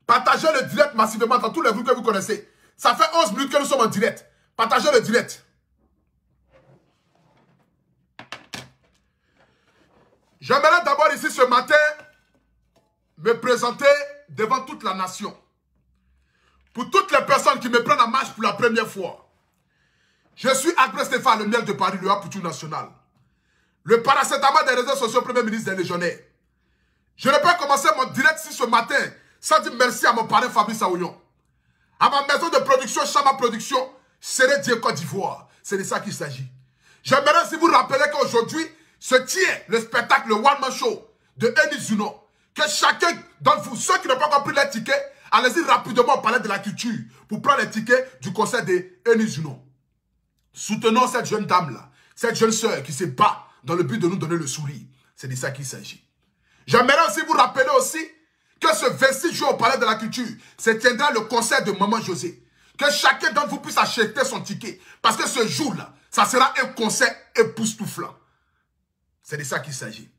Partagez le direct massivement dans tous les groupes que vous connaissez. Ça fait 11 minutes que nous sommes en direct. Partagez le direct. J'aimerais d'abord ici ce matin me présenter devant toute la nation. Pour toutes les personnes qui me prennent en marche pour la première fois. Je suis Albert Stéphane, le miel de Paris, le Apoutou national. Le paracétamol des réseaux sociaux, premier ministre des légionnaires. Je ne peux pas commencer mon direct ici ce matin sans dire merci à mon parrain Fabrice Aouillon. À ma maison de production, Chama Production, Seré Dieu Côte d'Ivoire. C'est de ça qu'il s'agit. J'aimerais si vous rappeler qu'aujourd'hui se tient le spectacle, le One Man Show de Eni Zuno. Que chacun d'entre vous, ceux qui n'ont pas compris les tickets, allez-y rapidement au palais de la culture pour prendre les tickets du concert de Eni Zuno. Soutenons cette jeune dame-là, cette jeune sœur qui se bat dans le but de nous donner le sourire. C'est de ça qu'il s'agit. J'aimerais aussi vous rappeler aussi que ce 26 juin au palais de la culture se tiendra le concert de Maman José. Que chacun d'entre vous puisse acheter son ticket. Parce que ce jour-là, ça sera un concert époustouflant. C'est de ça qu'il s'agit.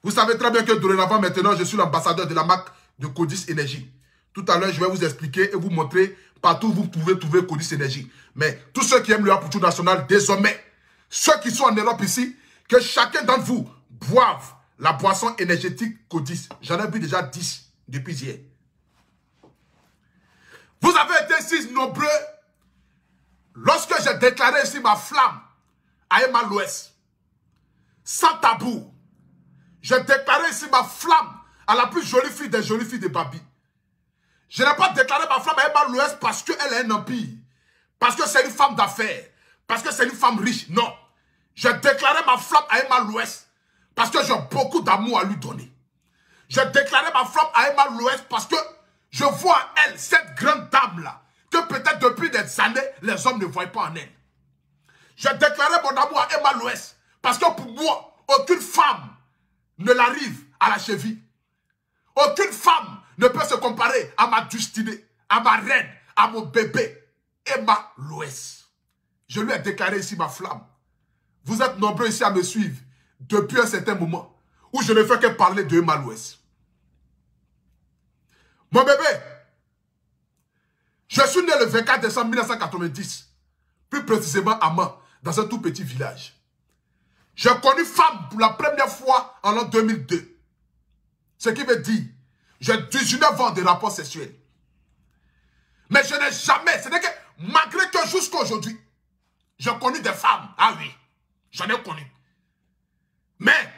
Vous savez très bien que dorénavant maintenant, je suis l'ambassadeur de la marque de Codis Énergie. Tout à l'heure, je vais vous expliquer et vous montrer partout où vous pouvez trouver Codis Énergie. Mais tous ceux qui aiment le Apoutou national, désormais, ceux qui sont en Europe ici, que chacun d'entre vous boive la boisson énergétique Codis. J'en ai bu déjà 10 depuis hier. Vous avez été si nombreux lorsque j'ai déclaré ici ma flamme à Emma l'Ouest. Sans tabou. J'ai déclaré ici ma flamme à la plus jolie fille des jolies filles de Babi. Je n'ai pas déclaré ma flamme à Emma l'Ouest parce qu'elle est un empire. Parce que c'est une femme d'affaires. Parce que c'est une femme riche. Non. J'ai déclaré ma flamme à Emma l'Ouest parce que j'ai beaucoup d'amour à lui donner. J'ai déclaré ma flamme à Emma l'Ouest parce que je vois en elle, cette grande dame-là, que peut-être depuis des années, les hommes ne voient pas en elle. J'ai déclaré mon amour à Emma l'Ouest parce que pour moi, aucune femme ne l'arrive à la cheville. Aucune femme ne peut se comparer à ma destinée, à ma reine, à mon bébé, Emma l'Ouest. Je lui ai déclaré ici ma flamme. Vous êtes nombreux ici à me suivre depuis un certain moment où je ne fais que parler de Emma l'Ouest. Mon bébé, je suis né le 24 décembre 1990, plus précisément à Mans, dans un tout petit village. J'ai connu femme pour la première fois en l'an 2002. Ce qui veut dire, j'ai 19 ans de rapports sexuels. Mais je n'ai jamais, ce n'est que, malgré que jusqu'à aujourd'hui, j'ai connu des femmes. Ah oui, j'en ai connu. Mais,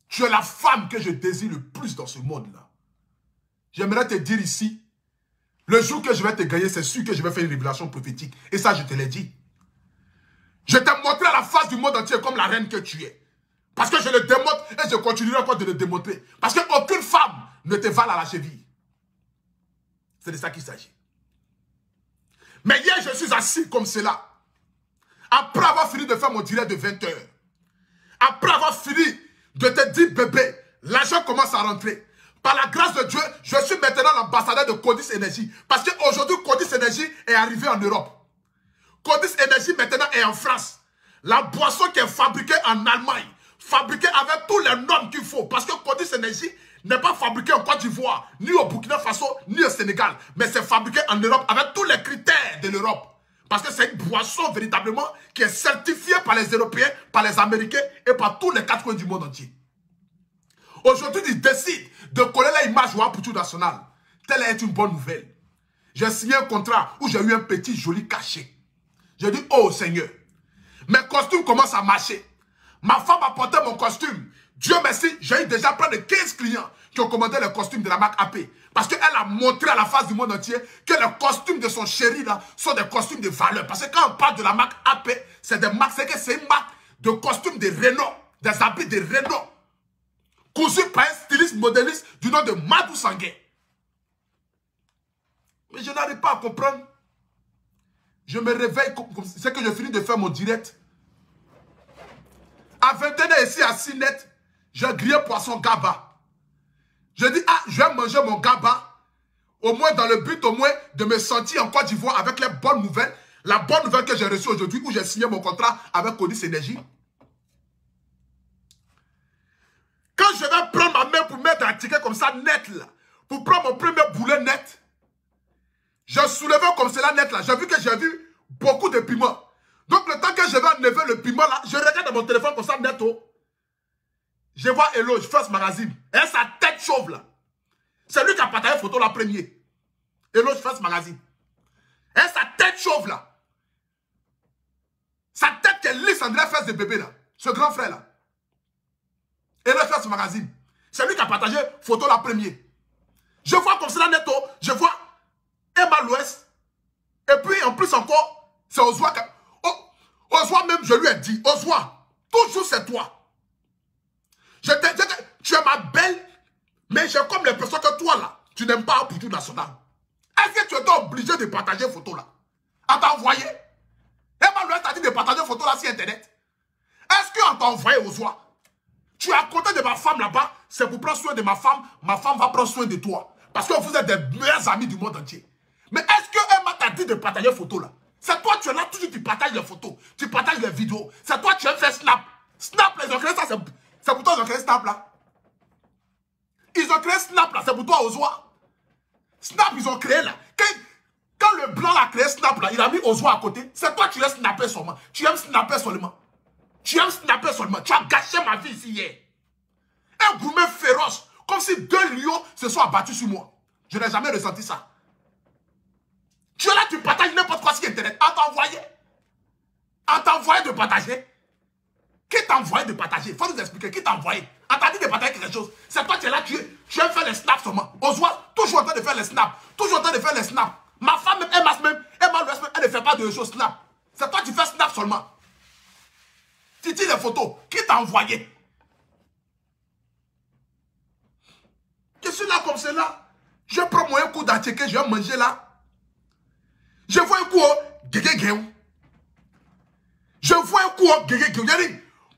tu es la femme que je désire le plus dans ce monde-là. J'aimerais te dire ici, le jour que je vais te gagner, c'est sûr que je vais faire une révélation prophétique. Et ça, je te l'ai dit. Je t'ai montré à la face du monde entier comme la reine que tu es. Parce que je le démontre et je continuerai encore de le démontrer. Parce qu'aucune femme ne te vale à la cheville. C'est de ça qu'il s'agit. Mais hier, je suis assis comme cela. Après avoir fini de faire mon direct de 20 h. Après avoir fini de te dire, bébé, l'argent commence à rentrer. Par la grâce de Dieu, je suis maintenant l'ambassadeur de Codis Énergie. Parce qu'aujourd'hui, Codis Énergie est arrivé en Europe. Codis Énergie maintenant est en France. La boisson qui est fabriquée en Allemagne, fabriquée avec tous les normes qu'il faut. Parce que Codis Énergie n'est pas fabriquée en Côte d'Ivoire, ni au Burkina Faso, ni au Sénégal. Mais c'est fabriqué en Europe avec tous les critères de l'Europe. Parce que c'est une boisson véritablement qui est certifiée par les Européens, par les Américains et par tous les 4 coins du monde entier. Aujourd'hui, ils décident de coller l'image au Apoutou national. Telle est une bonne nouvelle. J'ai signé un contrat où j'ai eu un petit joli cachet. J'ai dit, oh Seigneur, mes costumes commencent à marcher. Ma femme a porté mon costume. Dieu merci, j'ai eu déjà près de 15 clients qui ont commandé les costumes de la marque AP. Parce qu'elle a montré à la face du monde entier que les costumes de son chéri là sont des costumes de valeur. Parce que quand on parle de la marque AP, c'est une marque de costumes de Renault, des habits de Renault. Cousu par un styliste modéliste du nom de Madou Sangué. Mais je n'arrive pas à comprendre. Je me réveille, c'est que je finis de faire mon direct. À 21h ici à 6 net, j'ai grillé poisson gaba. Je dis, ah, je vais manger mon gaba. Au moins dans le but au moins de me sentir en Côte d'Ivoire avec les bonnes nouvelles. La bonne nouvelle que j'ai reçue aujourd'hui où j'ai signé mon contrat avec Codis Énergie. Quand je vais prendre ma main pour mettre un ticket comme ça net là, pour prendre mon premier boulet net, comme cela net là, j'ai vu beaucoup de piments. Donc le temps que je vais enlever le piment là, je regarde dans mon téléphone comme ça net. Je vois Eloge, First Magazine. Et sa tête chauve là. C'est lui qui a partagé la photo la première. Eloge, First Magazine. Et sa tête chauve là. Sa tête qui est lisse, André Fesse de bébé là. Ce grand frère là. Eloge, First Magazine. C'est lui qui a partagé la photo la première. Je vois comme cela net. Je vois Emma l'Ouest. Et puis en plus encore, c'est Ozwa. Ozwa même, je lui ai dit, Ozwa, toujours c'est toi. Tu es ma belle, mais j'ai comme l'impression que toi là, tu n'aimes pas Abuja National. Est-ce que tu étais obligé de partager une photo là? À t'envoyer? Emma l'Ouest t'a dit de partager une photo là sur internet. Est-ce qu'on t'a envoyé Ozwa? Tu es à côté de ma femme là-bas, c'est pour prendre soin de ma femme va prendre soin de toi. Parce que vous êtes des meilleurs amis du monde entier. Mais est-ce que Emma t'a dit de partager une photo là? C'est toi, tu es là, toujours tu partages les photos, tu partages les vidéos. C'est toi, tu aimes faire Snap. Snap, ils ont créé ça, c'est pour toi ils ont créé Snap là. Ils ont créé Snap là, c'est pour toi Ozwa. Snap, ils ont créé là. Quand le blanc a créé Snap là, il a mis Ozwa à côté. C'est toi, tu aimes snapper seulement. Tu aimes snapper seulement. Tu aimes snapper seulement. Tu as gâché ma vie ici hier. Un gourmet féroce, comme si 2 lions se sont abattus sur moi. Je n'ai jamais ressenti ça. Tu es là, tu partages n'importe quoi sur Internet. On t'a envoyé de partager. Qui t'a envoyé de partager? Il faut nous expliquer. Qui t'a envoyé? On t'a dit de partager quelque chose. C'est toi qui es là, tu aimes faire les snaps seulement. On se voit toujours en train de faire les snaps. Toujours en train de faire les snaps. Ma femme, Emma l'Ouest, elle ne fait pas de choses snap. C'est toi qui fais snap seulement. Tu dis les photos. Qui t'a envoyé? Je suis là comme cela. Je prends mon coup d'attiquer, je vais manger là. Je vois un coup au guéguéguéou. Je vois un coup au guéguéguéou.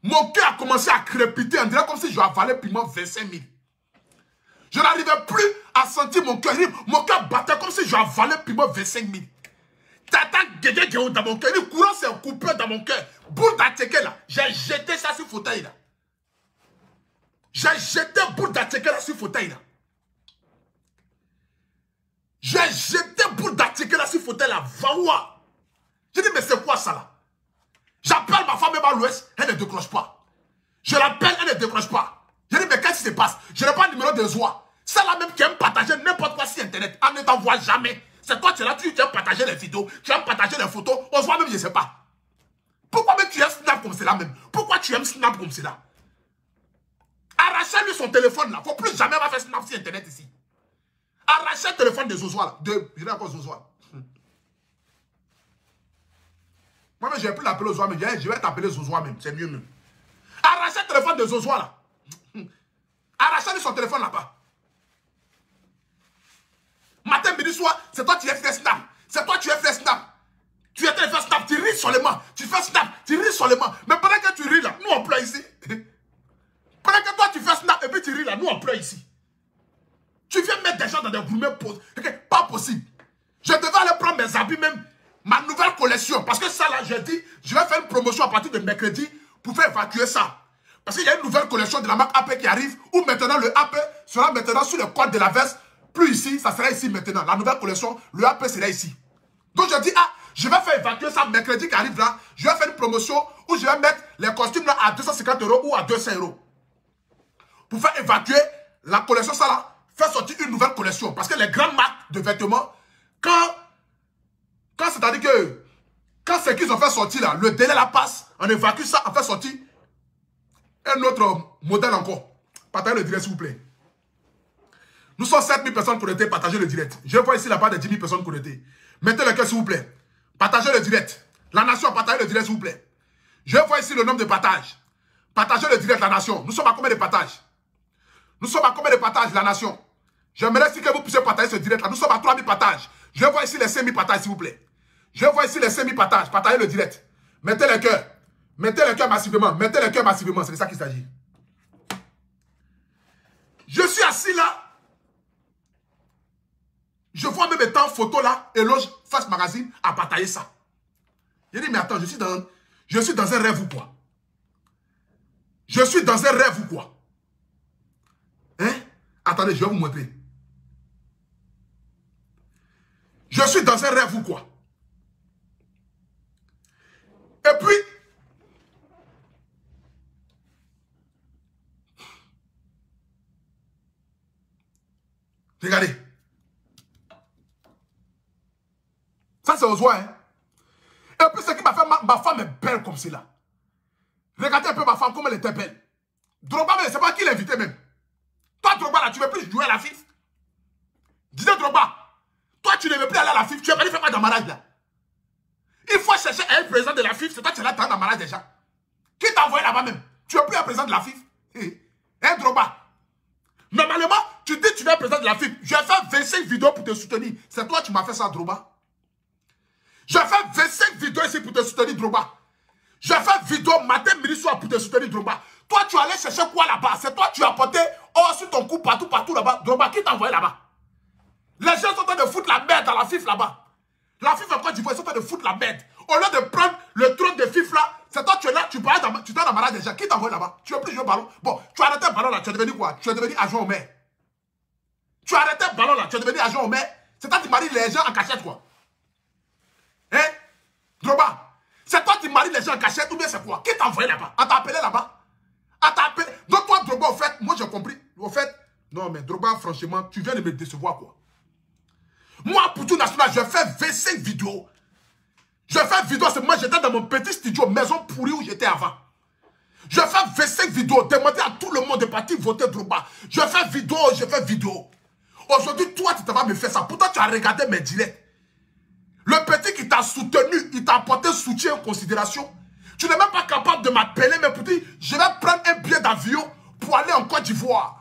Mon cœur a commencé à crépiter. On dirait comme si je avalais piment 25 000. Je n'arrivais plus à sentir mon cœur. Mon cœur battait comme si je avalais piment 25 000. Tata guéguéguéou dans mon cœur. Le courant s'est coupé dans mon cœur. Boule d'attiquer là. J'ai jeté ça sur le fauteuil là. J'ai jeté boule d'attiquer là sur le fauteuil là. J'ai jeté boule d'attiquer là sur le fauteuil là. Vaoua. J'ai dit, mais c'est quoi ça là? J'appelle ma femme Emma l'Ouest, elle ne décroche pas. Je l'appelle, elle ne décroche pas. Je dis, mais qu'est-ce qui se passe? Je n'ai pas le numéro de Ozwa. C'est la même qui aime partager n'importe quoi sur Internet. Elle ne t'envoie jamais. C'est toi, tu es là, tu aimes partager les vidéos, tu aimes partager les photos. Ozwa même, je ne sais pas. Pourquoi même tu aimes Snap comme cela même? Pourquoi tu aimes Snap comme cela? Arrachez-lui son téléphone là. Il ne faut plus jamais faire Snap sur Internet ici. Arrachez le téléphone de Ozwa là. Je dis encore Ozwa. Moi, je ne vais plus l'appeler Ozwa, mais je vais t'appeler Zozwa même. C'est mieux même. Arrachez le téléphone de Zozwa là. Arrachez son téléphone là-bas. Matin, midi, soir, c'est toi qui as fait Snap. C'est toi qui as fait Snap. Tu es en train de faire Snap, tu ris seulement. Tu fais Snap, tu ris seulement. Mais pendant que tu ris là, nous on pleure ici. Pendant que toi tu fais Snap et puis tu ris là, nous on pleure ici. Tu viens mettre des gens dans des gourmets. Pas possible. Je devais aller prendre mes habits même. Ma nouvelle collection, parce que ça là, j'ai dit, je vais faire une promotion à partir de mercredi pour faire évacuer ça. Parce qu'il y a une nouvelle collection de la marque AP qui arrive, où maintenant le AP sera maintenant sur le code de la veste, plus ici, ça sera ici maintenant. La nouvelle collection, le AP sera ici. Donc je dis, je vais faire évacuer ça mercredi qui arrive là, je vais faire une promotion où je vais mettre les costumes là à 250 € ou à 200 €. Pour faire évacuer la collection, ça là, faire sortir une nouvelle collection. Parce que les grandes marques de vêtements, quand c'est-à-dire que, quand c'est qu'ils ont fait sortir là, le délai la passe, on évacue ça, on fait sortir un autre modèle encore. Partagez le direct s'il vous plaît. Nous sommes 7 000 personnes connectées, partagez le direct. Je vois ici la part de 10 000 personnes connectées. Mettez le cœur s'il vous plaît. Partagez le direct. La nation, partagez le direct s'il vous plaît. Je vois ici le nombre de partages. Partagez le direct, la nation. Nous sommes à combien de partages? Nous sommes à combien de partages, la nation? J'aimerais si que vous puissiez partager ce direct là. Nous sommes à 3 000 partages. Je vois ici les 5 000 partages s'il vous plaît. Je vois ici les 5 000 partages. Partagez le direct. Mettez le cœur. Mettez le cœur massivement. Mettez le cœur massivement. C'est de ça qu'il s'agit. Je suis assis là. Je vois même étant photo là. Eloge First Magazine à partager ça. Je dis mais attends, je suis dans un rêve ou quoi? Je suis dans un rêve ou quoi? Hein? Attendez, je vais vous montrer. Je Je suis dans un rêve ou quoi? Et puis, regardez. Ça, c'est aux oies, hein. Et puis, ce qui m'a fait, ma femme est belle comme cela. Regardez un peu ma femme, comme elle était belle. Drogba, c'est pas qui l'invitait même. Toi, Drogba, là, tu ne veux plus jouer à la FIFA. Disais Drogba, toi, tu ne veux plus aller à la FIFA. Tu es venu faire quoi dans le mariage, là? Il faut chercher un président de la FIFA. C'est toi qui es là dans le mariage déjà. Qui t'a envoyé là-bas même? Tu n'es plus un président de la FIFA. Hein, Drogba? Normalement, tu dis que tu es un président de la FIFA. Je vais faire 25 vidéos pour te soutenir. C'est toi qui m'as fait ça, Drogba. Je vais faire 25 vidéos ici pour te soutenir, Drogba. Je vais faire vidéo matin, midi, soir pour te soutenir, Drogba. Toi, tu allais chercher quoi là-bas? C'est toi qui as apporté sur ton cou partout là-bas. Drogba, qui t'a envoyé là-bas? Les gens sont en train de foutre la merde dans la FIFA là-bas. La FIFA en Côte d'Ivoire, ils sont en train de foutre la merde. Au lieu de prendre le trône de FIFA là, c'est toi, tu es là, tu es dans la malade déjà. Qui t'a envoyé là-bas? Tu veux plus jouer au ballon? Bon, tu as arrêté le ballon là, tu es devenu quoi? Tu es devenu agent au maire. Tu as arrêté le ballon là, tu es devenu agent au maire. C'est toi qui maries les gens en cachette quoi. Hein? Drogba, c'est toi qui maries les gens en cachette ou bien c'est quoi? Qui t'a envoyé là-bas? On t'a appelé là-bas? On t'a appelé. Donc toi, Drogba, au fait, moi j'ai compris. Au fait, non mais Drogba, franchement, tu viens de me décevoir quoi. Moi, pour tout national, je fais 25 vidéos. Je fais vidéo, c'est moi j'étais dans mon petit studio, maison pourrie où j'étais avant. Je fais 25 vidéos, demander à tout le monde de partir voter Drogba. Je fais vidéo. Aujourd'hui, toi, tu vas me faire ça. Pourtant, tu as regardé mes directs. Le petit qui t'a soutenu, il t'a apporté soutien en considération. Tu n'es même pas capable de m'appeler, mais pour dire, je vais prendre un billet d'avion pour aller en Côte d'Ivoire.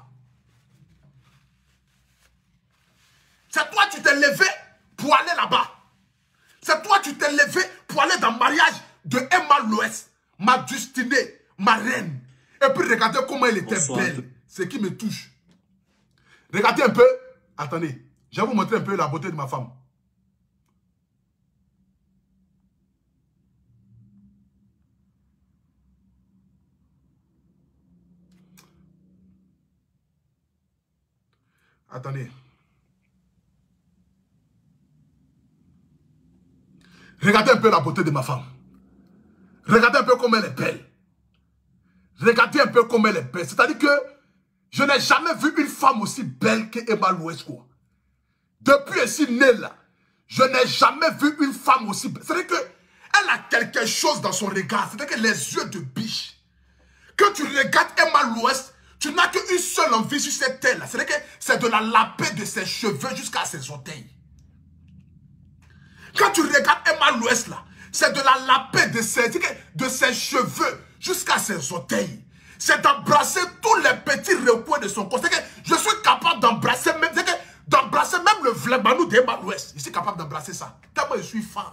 C'est toi qui t'es levé pour aller là-bas. C'est toi qui t'es levé pour aller dans le mariage de Emma Loès, ma destinée, ma reine. Et puis regardez comment elle était belle. Ce qui me touche. Regardez un peu. Attendez, je vais vous montrer un peu la beauté de ma femme. Attendez. Regardez un peu la beauté de ma femme. Regardez un peu comme elle est belle. Regardez un peu comme elle est belle. C'est-à-dire que je n'ai jamais vu une femme aussi belle que Emma Loès. Depuis ici née là, je n'ai jamais vu une femme aussi belle. C'est-à-dire qu'elle a quelque chose dans son regard. C'est-à-dire que les yeux de biche. Quand tu regardes Emma Loès, tu n'as qu'une seule envie sur cette terre là. C'est-à-dire que c'est de la laper de ses cheveux jusqu'à ses orteils. Quand tu regardes Emma Loès là, c'est de la laper de ses cheveux jusqu'à ses orteils. C'est d'embrasser tous les petits recoins de son corps. C'est que je suis capable d'embrasser même, le vlebanou d'Emma Loès. Je suis capable d'embrasser ça. Tellement je suis fan.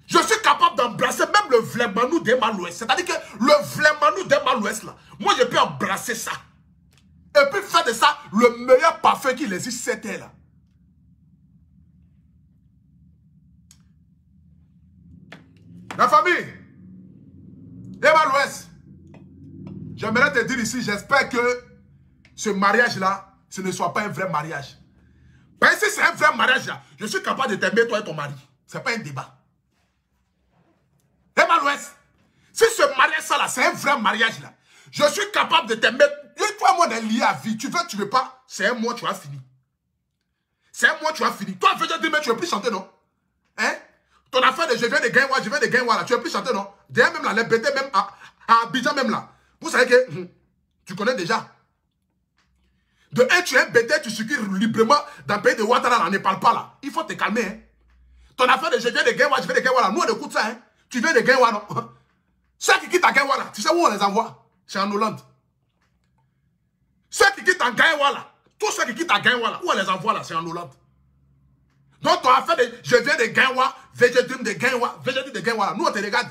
Je suis capable d'embrasser même le vlebanou d'Emma Loès. C'est-à-dire que le vlebanou d'Emma Loès là, moi je peux embrasser ça. Et puis faire de ça le meilleur parfum qu'il existe cette terre là. La famille, Emma Loès, j'aimerais te dire ici, j'espère que ce mariage-là, ce ne soit pas un vrai mariage. Ben, si c'est un vrai mariage, là, je suis capable de t'aimer toi et ton mari. Ce n'est pas un débat. Emma Loès, si ce mariage-là, c'est un vrai mariage, là, je suis capable de t'aimer. Toi et moi, on est liés à vie. Tu veux, tu veux pas, c'est un mois, tu as fini. C'est un mois, tu as fini. Toi, je veux dire, mais tu ne veux plus chanter, non? Hein? Ton affaire de je viens de Gaïwa, je viens de Gaïwa, là. Tu ne veux plus chanter, non? D'ailleurs, même là, les BT, même à Abidjan, même là. Vous savez que tu connais déjà. De un, tu es un BT, tu circules librement dans le pays de Ouattara, là, on ne parle pas, là. Il faut te calmer, hein. Ton affaire de je viens de Gaïwa, je viens de Gaïwa, là. Nous, on écoute ça, hein. Tu viens de Gaïwa, non? Ceux qui quittent à Gaïwa, là, tu sais où on les envoie? C'est en Hollande. Ceux qui quittent à Gaïwa, là, tous ceux qui quittent à Gaïwa, là, où on les envoie, là? C'est en Hollande. Donc, ton affaire de je viens de Gaïwa, VG de Gaïwa, VG de Gaïwa, là. Nous, on te regarde.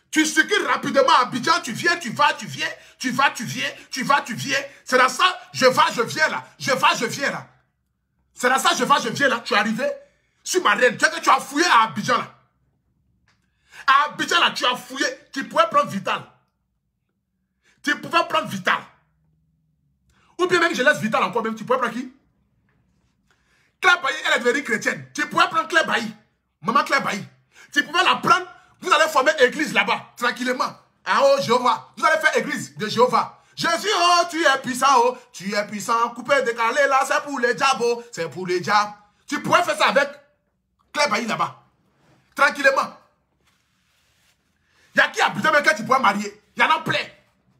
Tu circules rapidement à Abidjan, tu viens, tu vas, tu viens, tu vas, tu viens, tu vas, tu viens. C'est dans ça, je vais, je viens là. Je vais, je viens là. C'est dans ça, je vais, je viens là. Tu es arrivé sur ma reine. Tu as fouillé à Abidjan là. À Abidjan là, tu as fouillé. Tu pouvais prendre Vital. Tu pouvais prendre Vital. Ou bien même je laisse Vital encore même. Tu pouvais prendre qui? Claire Bailly, elle est devenue chrétienne. Tu pouvais prendre Claire Bailly. Maman Claire Bailly. Tu pouvais la prendre. Vous allez former église là-bas, tranquillement. Ah oh, Jéhovah. Vous allez faire église de Jéhovah. Jésus, oh, tu es puissant, oh. Tu es puissant. Coupé, décalé, là, c'est pour les diables, oh. C'est pour les diables. Tu pourrais faire ça avec Claire Bailly là-bas. Tranquillement. Il y a qui a besoin que tu pourrais marier. Il y en a plein.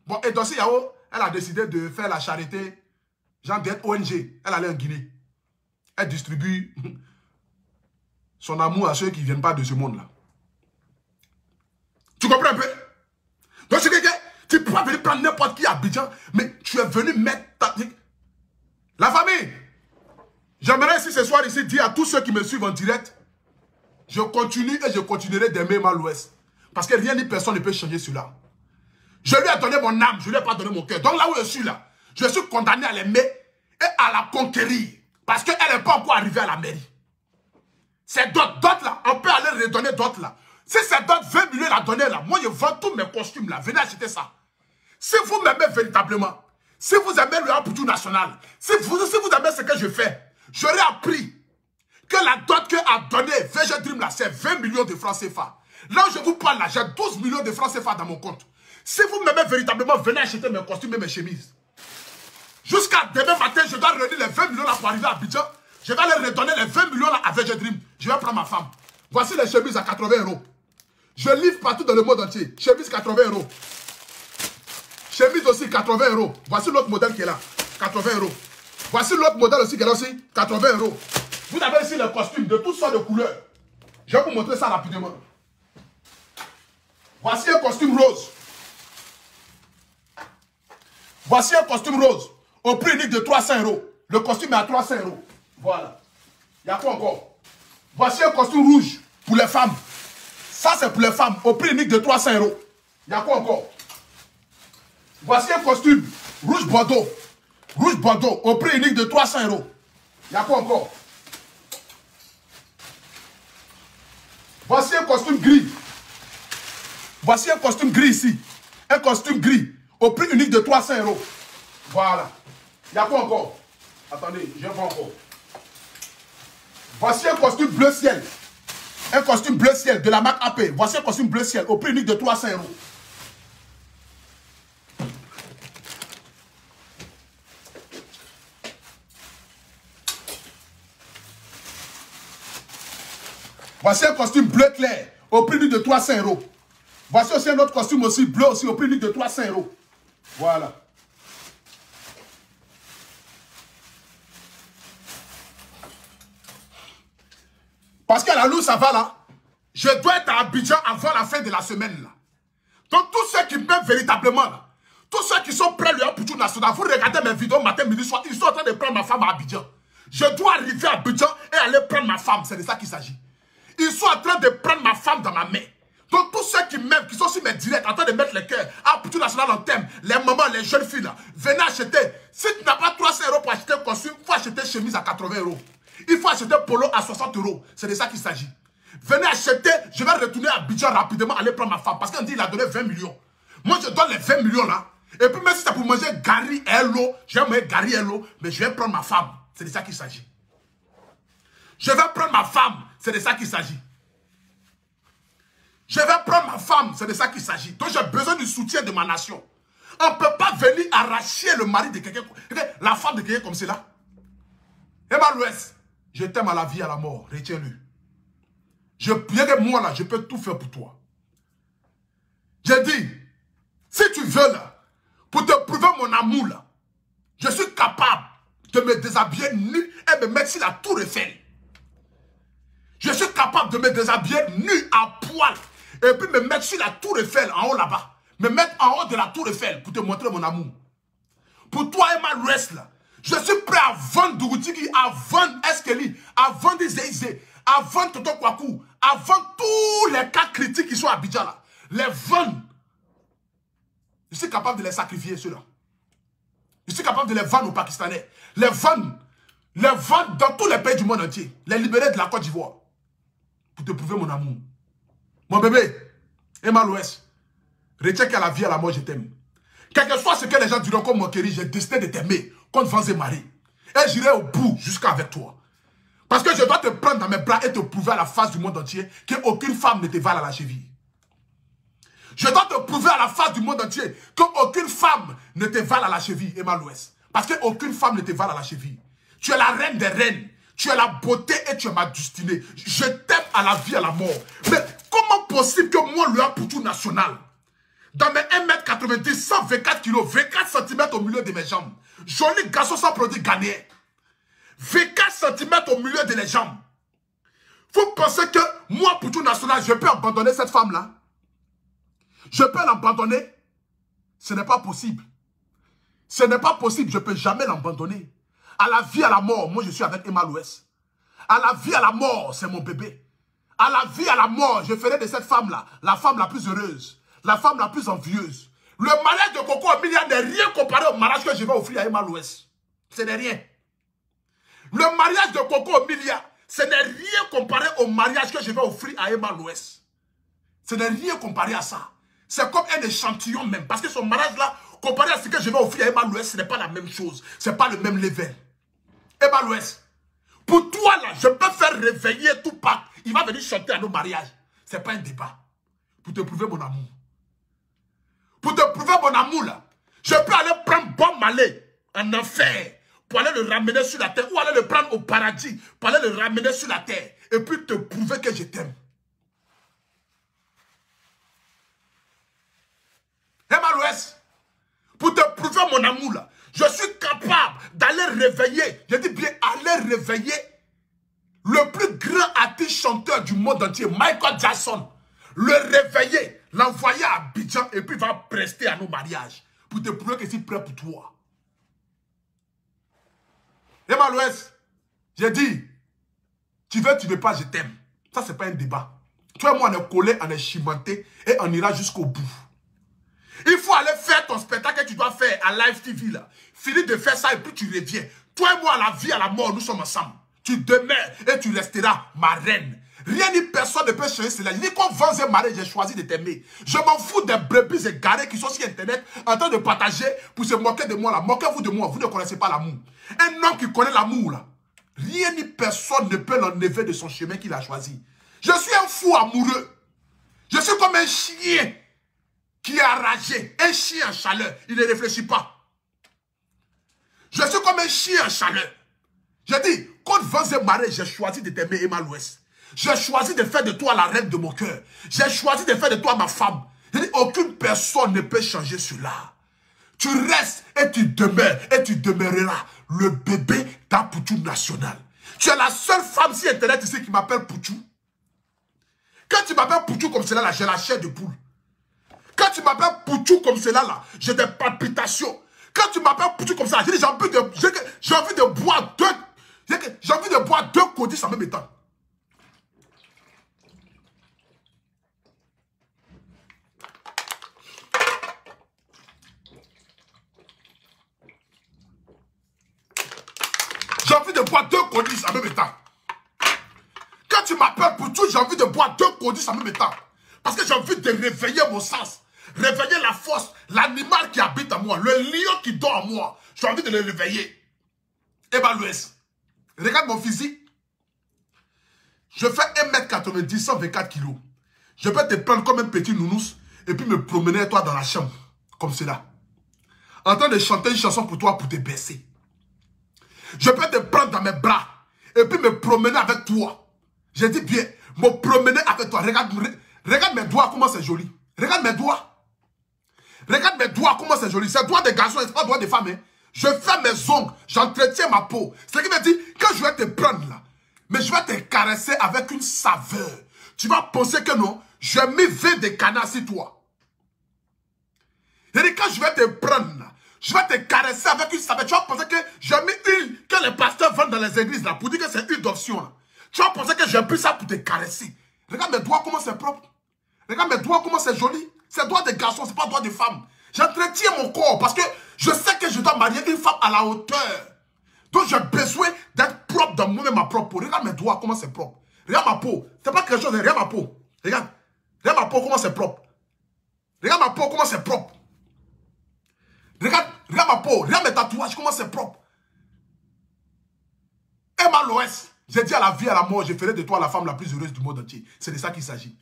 Bon, et Dossi Yao, elle a décidé de faire la charité. Genre d'être ONG. Elle allait en Guinée. Elle distribue son amour à ceux qui ne viennent pas de ce monde-là. Tu comprends un peu? Donc c'est que tu peux pas venir prendre n'importe qui à Abidjan, mais tu es venu mettre ta... La famille, j'aimerais ici ce soir ici dire à tous ceux qui me suivent en direct, je continue et je continuerai d'aimer Mal-Ouest. Parce que rien ni personne ne peut changer cela. Je lui ai donné mon âme, je ne lui ai pas donné mon cœur. Donc là où je suis là, je suis condamné à l'aimer et à la conquérir. Parce qu'elle n'est pas encore arrivée à la mairie. C'est d'autres là, on peut aller redonner d'autres là. Si c'est d'autres 20 millions à donner là, moi je vends tous mes costumes là, venez acheter ça. Si vous m'aimez véritablement, si vous aimez le Amputu national, si vous aimez ce que je fais, j'aurais appris que la dot que a donné VG Dream là, c'est 20 millions de francs CFA. Là où je vous parle là, j'ai 12 millions de francs CFA dans mon compte. Si vous m'aimez véritablement, venez acheter mes costumes et mes chemises. Jusqu'à demain matin, je dois redire les 20 millions là pour arriver à Abidjan. Je vais aller redonner les 20 millions là à VG Dream. Je vais prendre ma femme. Voici les chemises à 80 €. Je livre partout dans le monde entier. Chemise 80 €. Chemise aussi 80 €. Voici l'autre modèle qui est là. 80 €. Voici l'autre modèle aussi qui est là aussi. 80 €. Vous avez ici les costumes de toutes sortes de couleurs. Je vais vous montrer ça rapidement. Voici un costume rose. Voici un costume rose. Au prix unique de 300 €. Le costume est à 300 €. Voilà. Il y a quoi encore? Voici un costume rouge pour les femmes. Ça, c'est pour les femmes. Au prix unique de 300 €. Il y a quoi encore? Voici un costume rouge bordeaux. Rouge bordeaux. Au prix unique de 300 €. Il y a quoi encore? Voici un costume gris. Voici un costume gris ici. Un costume gris. Au prix unique de 300 €. Voilà. Il y a quoi encore? Attendez, je vois encore. Voici un costume bleu ciel. Un costume bleu ciel de la marque AP. Voici un costume bleu ciel au prix unique de 300 €. Voici un costume bleu clair au prix unique de 300 €. Voici aussi un autre costume aussi bleu aussi au prix unique de 300 €. Voilà. Parce qu'à la loup, ça va là. Je dois être à Abidjan avant la fin de la semaine là. Donc tous ceux qui m'aiment véritablement là, tous ceux qui sont prêts à Amputu national, vous regardez mes vidéos matin, midi, soir, ils sont en train de prendre ma femme à Abidjan. Je dois arriver à Abidjan et aller prendre ma femme, c'est de ça qu'il s'agit. Ils sont en train de prendre ma femme dans ma main. Donc tous ceux qui m'aiment, qui sont sur mes directs, en train de mettre les cœurs à Amputu national en thème, les mamans, les jeunes filles là, venez acheter. Si tu n'as pas 300 € pour acheter un costume, il faut acheter chemise à 80 €. Il faut acheter polo à 60 €. C'est de ça qu'il s'agit. Venez acheter, je vais retourner à Abidjan rapidement, aller prendre ma femme. Parce qu'on dit qu'il a donné 20 millions. Moi, je donne les 20 millions là. Et puis, même si c'est pour manger Gary et l'eau, je vais manger Gary et l'eau, mais je vais prendre ma femme. C'est de ça qu'il s'agit. Je vais prendre ma femme. C'est de ça qu'il s'agit. Je vais prendre ma femme. C'est de ça qu'il s'agit. Donc, j'ai besoin du soutien de ma nation. On ne peut pas venir arracher le mari de quelqu'un, la femme de quelqu'un comme cela. Et Mal-Ouest, je t'aime à la vie, à la mort. Retiens-le. Bien que moi là, je peux tout faire pour toi. J'ai dit, si tu veux là, pour te prouver mon amour là, je suis capable de me déshabiller nu et me mettre sur la tour Eiffel. Je suis capable de me déshabiller nu à poil et puis me mettre sur la tour Eiffel en haut là-bas. Me mettre en haut de la tour Eiffel pour te montrer mon amour. Pour toi et Mal-Ouest là, je suis prêt à vendre Dougutiki, à vendre Eskeli, à vendre Zéizé, à vendre Toto Kwaku, à vendre tous les cas critiques qui sont à Abidjan là. Les vendre. Je suis capable de les sacrifier ceux-là. Je suis capable de les vendre aux Pakistanais. Les vendre dans tous les pays du monde entier. Les libérer de la Côte d'Ivoire. Pour te prouver mon amour. Mon bébé, et Mal-Ouest, retiens qu'à la vie, à la mort, je t'aime. Quel que soit ce que les gens diront comme Monkeri, j'ai décidé de t'aimer contre vents et marées. Et j'irai au bout jusqu'à avec toi. Parce que je dois te prendre dans mes bras et te prouver à la face du monde entier qu'aucune femme ne te vale à la cheville. Je dois te prouver à la face du monde entier qu'aucune femme ne te vale à la cheville, Emma Louès. Parce qu'aucune femme ne te vale à la cheville. Tu es la reine des reines. Tu es la beauté et tu es ma destinée. Je t'aime à la vie, à la mort. Mais comment possible que moi, le Poutou national, dans mes 1m90, 124 kg, 24 cm au milieu de mes jambes, joli garçon sans produit ghanéen, 24 cm au milieu de les jambes, vous pensez que moi, Poutou national, je peux abandonner cette femme-là? Je peux l'abandonner? Ce n'est pas possible. Ce n'est pas possible, je ne peux jamais l'abandonner. À la vie, à la mort, moi je suis avec Emma Louès. À la vie, à la mort, c'est mon bébé. À la vie, à la mort, je ferai de cette femme-là la femme la plus heureuse, la femme la plus envieuse. Le mariage de Coco Emilia n'est rien comparé au mariage que je vais offrir à Emma Louès. Ce n'est rien. Le mariage de Coco Emilia, ce n'est rien comparé au mariage que je vais offrir à Emma Louès. Ce n'est rien comparé à ça. C'est comme un échantillon même. Parce que son mariage-là, comparé à ce que je vais offrir à Emma Louès, ce n'est pas la même chose. Ce n'est pas le même level. Emma Louès, pour toi là, je peux faire réveiller tout Tupac. Il va venir chanter à nos mariages. Ce n'est pas un débat. Pour te prouver mon amour. Pour te prouver mon amour là, je peux aller prendre Bob Marley en enfer pour aller le ramener sur la terre. Ou aller le prendre au paradis pour aller le ramener sur la terre. Et puis te prouver que je t'aime. Emma Louès, pour te prouver mon amour là, je suis capable d'aller réveiller, je dis bien aller réveiller le plus grand artiste chanteur du monde entier, Michael Jackson. Le réveiller, l'envoyer à Abidjan et puis il va prester à nos mariages. Pour te prouver que je suis prêt pour toi. Emma Louès, j'ai dit, tu veux pas, je t'aime. Ça, c'est pas un débat. Toi et moi, on est collés, on est chimentés et on ira jusqu'au bout. Il faut aller faire ton spectacle que tu dois faire à Live TV là. Finis de faire ça et puis tu reviens. Toi et moi, à la vie, à la mort, nous sommes ensemble. Tu demeures et tu resteras ma reine. Rien ni personne ne peut changer cela. Ni qu'on vend un mari, j'ai choisi de t'aimer. Je m'en fous des brebis égarés qui sont sur Internet en train de partager pour se moquer de moi là. Moquez-vous de moi, vous ne connaissez pas l'amour. Un homme qui connaît l'amour là, rien ni personne ne peut l'enlever de son chemin qu'il a choisi. Je suis un fou amoureux. Je suis comme un chien qui est enragé, un chien en chaleur, il ne réfléchit pas. Je suis comme un chien en chaleur. J'ai dit, quand Vanzé Maré, j'ai choisi de t'aimer Emma Louès. J'ai choisi de faire de toi la reine de mon cœur. J'ai choisi de faire de toi ma femme. J'ai dit, aucune personne ne peut changer cela. Tu restes et tu demeures et tu demeureras le bébé d'un Poutou national. Tu es la seule femme sur Internet ici qui m'appelle Poutou. Quand tu m'appelles Poutou comme cela, là, j'ai la chair de poule. Quand tu m'appelles Poutou comme cela, là, j'ai des palpitations. Quand tu m'appelles Poutou comme ça, j'ai envie de boire deux codis en même temps. J'ai envie de boire deux codis en même temps. Quand tu m'appelles Poutou, j'ai envie de boire deux codis en même temps. Parce que j'ai envie de réveiller mon sens. Réveiller la force, l'animal qui habite en moi, le lion qui dort en moi. J'ai envie de le réveiller. Emma Louès, regarde mon physique. Je fais 1m90, 124 kg. Je peux te prendre comme un petit nounous et puis me promener toi dans la chambre, comme cela. En train de chanter une chanson pour toi, pour te baisser. Je peux te prendre dans mes bras et puis me promener avec toi. J'ai dit bien, me promener avec toi. Regarde mes doigts, comment c'est joli. Regarde mes doigts. Regarde mes doigts, comment c'est joli. C'est doigts de garçon, c'est pas doigts de femme. Hein. Je fais mes ongles, j'entretiens ma peau. C'est ce qui veut dire, quand je vais te prendre là, mais je vais te caresser avec une saveur. Tu vas penser que non, j'ai mis 20 de canard sur toi. Et quand je vais te prendre là, je vais te caresser avec une saveur. Tu vas penser que j'ai mis une que les pasteurs vendent dans les églises là, pour dire que c'est une d'option là. Tu vas penser que j'ai pris ça pour te caresser. Regarde mes doigts, comment c'est propre. Regarde mes doigts, comment c'est joli. C'est doigts de garçon, c'est pas doigts de femme. J'entretiens mon corps parce que je sais que je dois marier une femme à la hauteur. Donc j'ai besoin d'être propre dans moi-même, ma propre peau. Regarde mes doigts, comment c'est propre. Regarde ma peau. C'est pas quelque chose, regarde ma peau. Regarde. Regarde ma peau, comment c'est propre. Regarde ma peau, comment c'est propre. Regarde ma peau. Regarde mes tatouages, comment c'est propre. Emma Louès, J'ai dit à la vie et à la mort, je ferai de toi la femme la plus heureuse du monde entier. C'est de ça qu'il s'agit.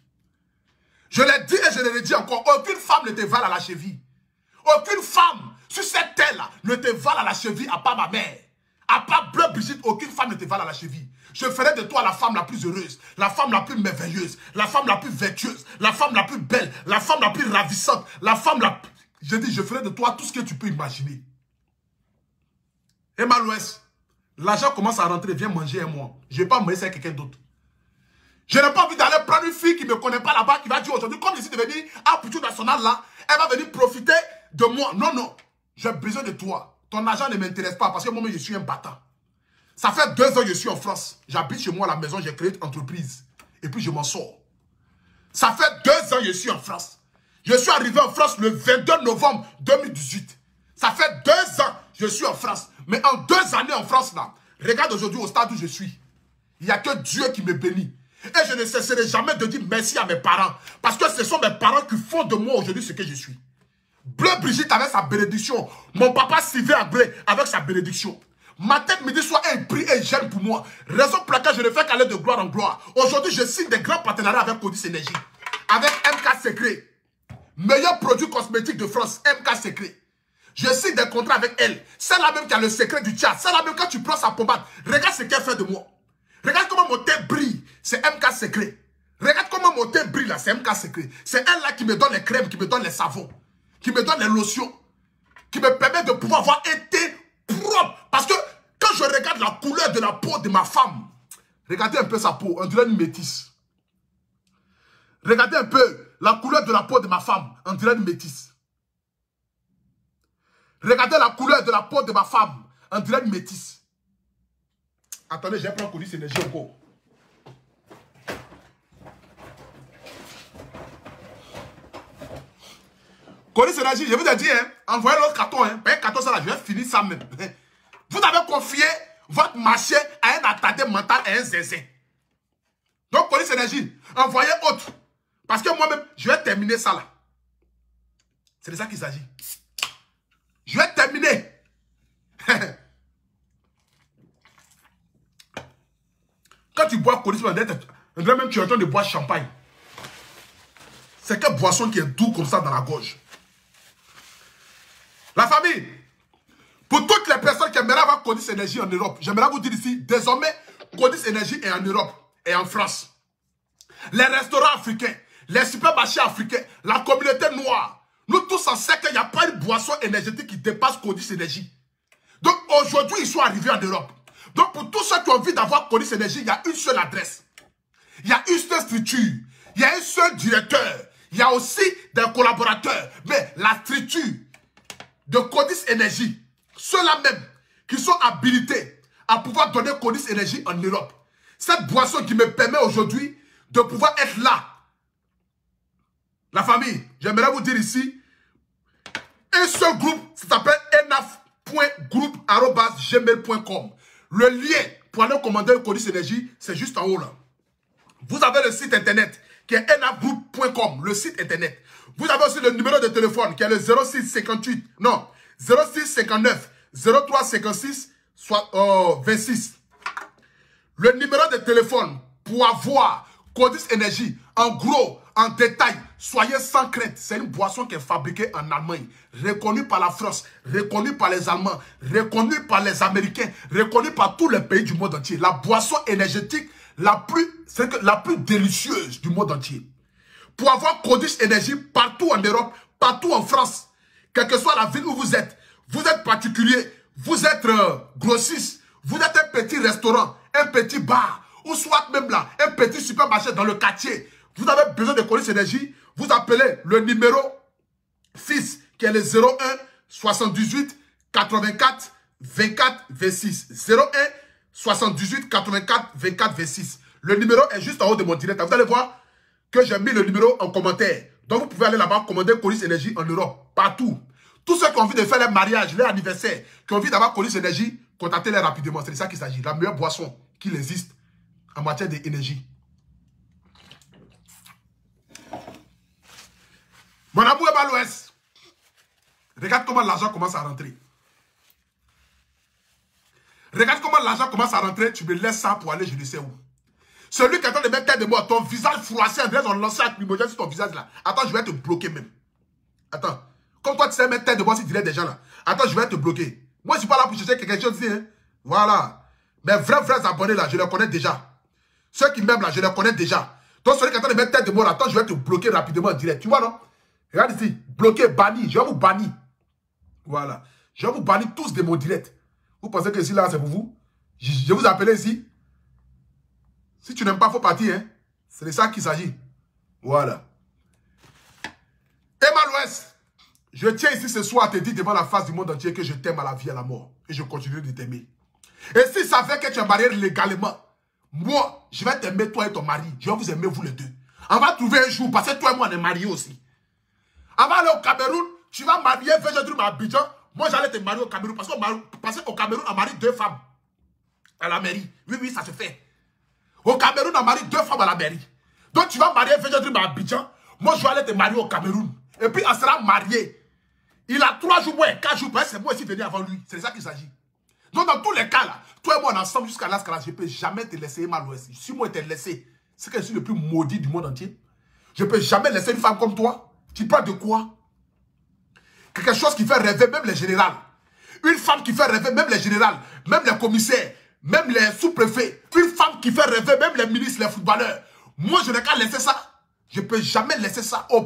Je l'ai dit et je le dis encore, aucune femme ne te vale à la cheville. Aucune femme sur cette terre-là ne te vale à la cheville, à part ma mère. À part Bleu Brigitte, aucune femme ne te vale à la cheville. Je ferai de toi la femme la plus heureuse, la femme la plus merveilleuse, la femme la plus vertueuse, la femme la plus belle, la femme la plus ravissante, la femme la plus... Je dis, je ferai de toi tout ce que tu peux imaginer. Et Malouès, l'argent commence à rentrer, viens manger un mois. Je ne vais pas me laisser avec quelqu'un d'autre. Je n'ai pas envie d'aller prendre une fille qui ne me connaît pas là-bas, qui va dire aujourd'hui, comme je suis devenu un Poutou national là, elle va venir profiter de moi. Non, non, j'ai besoin de toi. Ton argent ne m'intéresse pas parce que moi, je suis un battant. Ça fait 2 ans que je suis en France. J'habite chez moi à la maison, j'ai créé une entreprise. Et puis je m'en sors. Ça fait 2 ans que je suis en France. Je suis arrivé en France le 22 novembre 2018. Ça fait 2 ans que je suis en France. Mais en 2 années en France là, regarde aujourd'hui au stade où je suis. Il n'y a que Dieu qui me bénit. Et je ne cesserai jamais de dire merci à mes parents. Parce que ce sont mes parents qui font de moi aujourd'hui ce que je suis. Bleu Brigitte avec sa bénédiction. Mon papa Sylvain Agré avec sa bénédiction. Ma tête, midi, soir, elle prie et gêne pour moi. Raison pour laquelle je ne fais qu'aller de gloire en gloire. Aujourd'hui, je signe des grands partenariats avec Codis Énergie. Avec MK Secret. Meilleur produit cosmétique de France, MK Secret. Je signe des contrats avec elle. C'est la même qui a le secret du chat. C'est la même quand tu prends sa pommade. Regarde ce qu'elle fait de moi. Regarde comment mon teint brille. C'est MK Secret. Regarde comment mon teint brille là. C'est MK Secret. C'est elle là qui me donne les crèmes, qui me donne les savons, qui me donne les lotions, qui me permet de pouvoir avoir un teint propre. Parce que quand je regarde la couleur de la peau de ma femme, regardez un peu sa peau, on dirait une métisse. Regardez un peu la couleur de la peau de ma femme, on dirait une métisse. Regardez la couleur de la peau de ma femme, on dirait une métisse. Attendez, j'ai pris Codis Énergie encore. Codis Énergie, je vous ai dit, hein, envoyez l'autre carton, hein, payez 14 là, je vais finir ça même. Vous avez confié votre marché à un attardé mental et un zézé. Donc, Codis Énergie, envoyez autre. Parce que moi-même, je vais terminer ça là. C'est de ça qu'il s'agit. Je vais terminer. Quand tu bois Codis, on dirait même que tu es en train de boire champagne. C'est quelle boisson qui est doux comme ça dans la gorge. La famille, pour toutes les personnes qui aimeraient avoir Codis Énergie en Europe, j'aimerais vous dire ici, désormais, Codis Énergie est en Europe et en France. Les restaurants africains, les supermarchés africains, la communauté noire, nous tous en sait qu'il n'y a pas une boisson énergétique qui dépasse Codis Énergie. Donc aujourd'hui, ils sont arrivés en Europe. Donc pour tous ceux qui ont envie d'avoir Codis Énergie, il y a une seule adresse. Il y a une seule structure. Il y a un seul directeur. Il y a aussi des collaborateurs. Mais la structure de Codis Énergie, ceux-là même qui sont habilités à pouvoir donner Codis Énergie en Europe. Cette boisson qui me permet aujourd'hui de pouvoir être là. La famille, j'aimerais vous dire ici, un seul groupe, ça s'appelle enaf.group@gmail.com. Le lien pour aller commander le Codis Énergie, c'est juste en haut là. Vous avez le site internet qui est enafgroup.com, le site internet. Vous avez aussi le numéro de téléphone qui est le 06 58, non, 06 59 03 56 26. Le numéro de téléphone pour avoir Codis Énergie en gros, en détail, soyez sans crainte. C'est une boisson qui est fabriquée en Allemagne, reconnue par la France, reconnue par les Allemands, reconnue par les Américains, reconnue par tous les pays du monde entier. La boisson énergétique la plus délicieuse du monde entier. Pour avoir Codis Énergie partout en Europe, partout en France, quelle que soit la ville où vous êtes particulier, vous êtes grossiste, vous êtes un petit restaurant, un petit bar, ou soit même là, un petit supermarché dans le quartier, vous avez besoin de Codis Énergie, vous appelez le numéro 6 qui est le 01 78 84 24 26. 01 78 84 24 26. Le numéro est juste en haut de mon direct. Vous allez voir que j'ai mis le numéro en commentaire. Donc vous pouvez aller là-bas commander Codis Énergie en Europe, partout. Tous ceux qui ont envie de faire les mariages, les anniversaires, qui ont envie d'avoir Codis Énergie, contactez-les rapidement. C'est de ça qu'il s'agit. La meilleure boisson qu'il existe en matière d'énergie. Mon amour est à l'ouest. Regarde comment l'argent commence à rentrer. Regarde comment l'argent commence à rentrer, tu me laisses ça pour aller je ne sais où. Celui qui est en train de mettre tête de moi, ton visage froissé, André, on lance un lacrymogène sur ton visage là. Attends, je vais te bloquer même. Attends. Comme toi, tu sais mettre tête de moi si tu dirais des gens là. Attends, je vais te bloquer. Moi, je suis pas là pour chercher quelque chose ici. Hein. Voilà. Mes vrais abonnés là, je les connais déjà. Ceux qui m'aiment là, je les connais déjà. Donc, celui qui est en train de mettre tête de moi là, attends, je vais te bloquer rapidement en direct. Tu vois, non? Regarde ici. Bloqué, banni. Je vais vous bannir. Voilà. Je vais vous bannir tous de mon direct. Vous pensez que ici là, c'est pour vous? Je vous appelle ici. Si tu n'aimes pas, il faut partir. Hein? C'est de ça qu'il s'agit. Voilà. Emma l'Ouest, je tiens ici ce soir à te dire devant la face du monde entier que je t'aime à la vie et à la mort. Et je continue de t'aimer. Et si ça fait que tu es marié légalement, moi, je vais t'aimer toi et ton mari. Je vais vous aimer vous les deux. On va trouver un jour, parce que toi et moi, on est mariés aussi. On va aller au Cameroun, tu vas marier Végédrum à Abidjan. Moi, j'allais te marier au Cameroun. Parce qu'au Cameroun, on marie 2 femmes à la mairie. Oui, oui, ça se fait. Au Cameroun, on marie 2 femmes à la mairie. Donc, tu vas marier Végédrum à Abidjan. Moi, je vais aller te marier au Cameroun. Et puis, on sera mariés. Il a 3 jours, moi, 4 jours. C'est moi aussi venu avant lui. C'est de ça qu'il s'agit. Donc, dans tous les cas, là, toi et moi, on est ensemble jusqu'à là, je ne peux jamais te laisser mal l'Ouest. Si moi, je t'ai laissé, c'est que je suis le plus maudit du monde entier. Je ne peux jamais laisser une femme comme toi. Tu parles de quoi? Quelque chose qui fait rêver même les généraux. Une femme qui fait rêver même les généraux, même les commissaires, même les sous-préfets. Une femme qui fait rêver même les ministres, les footballeurs. Moi, je n'ai qu'à laisser ça. Je ne peux jamais laisser ça. Oh,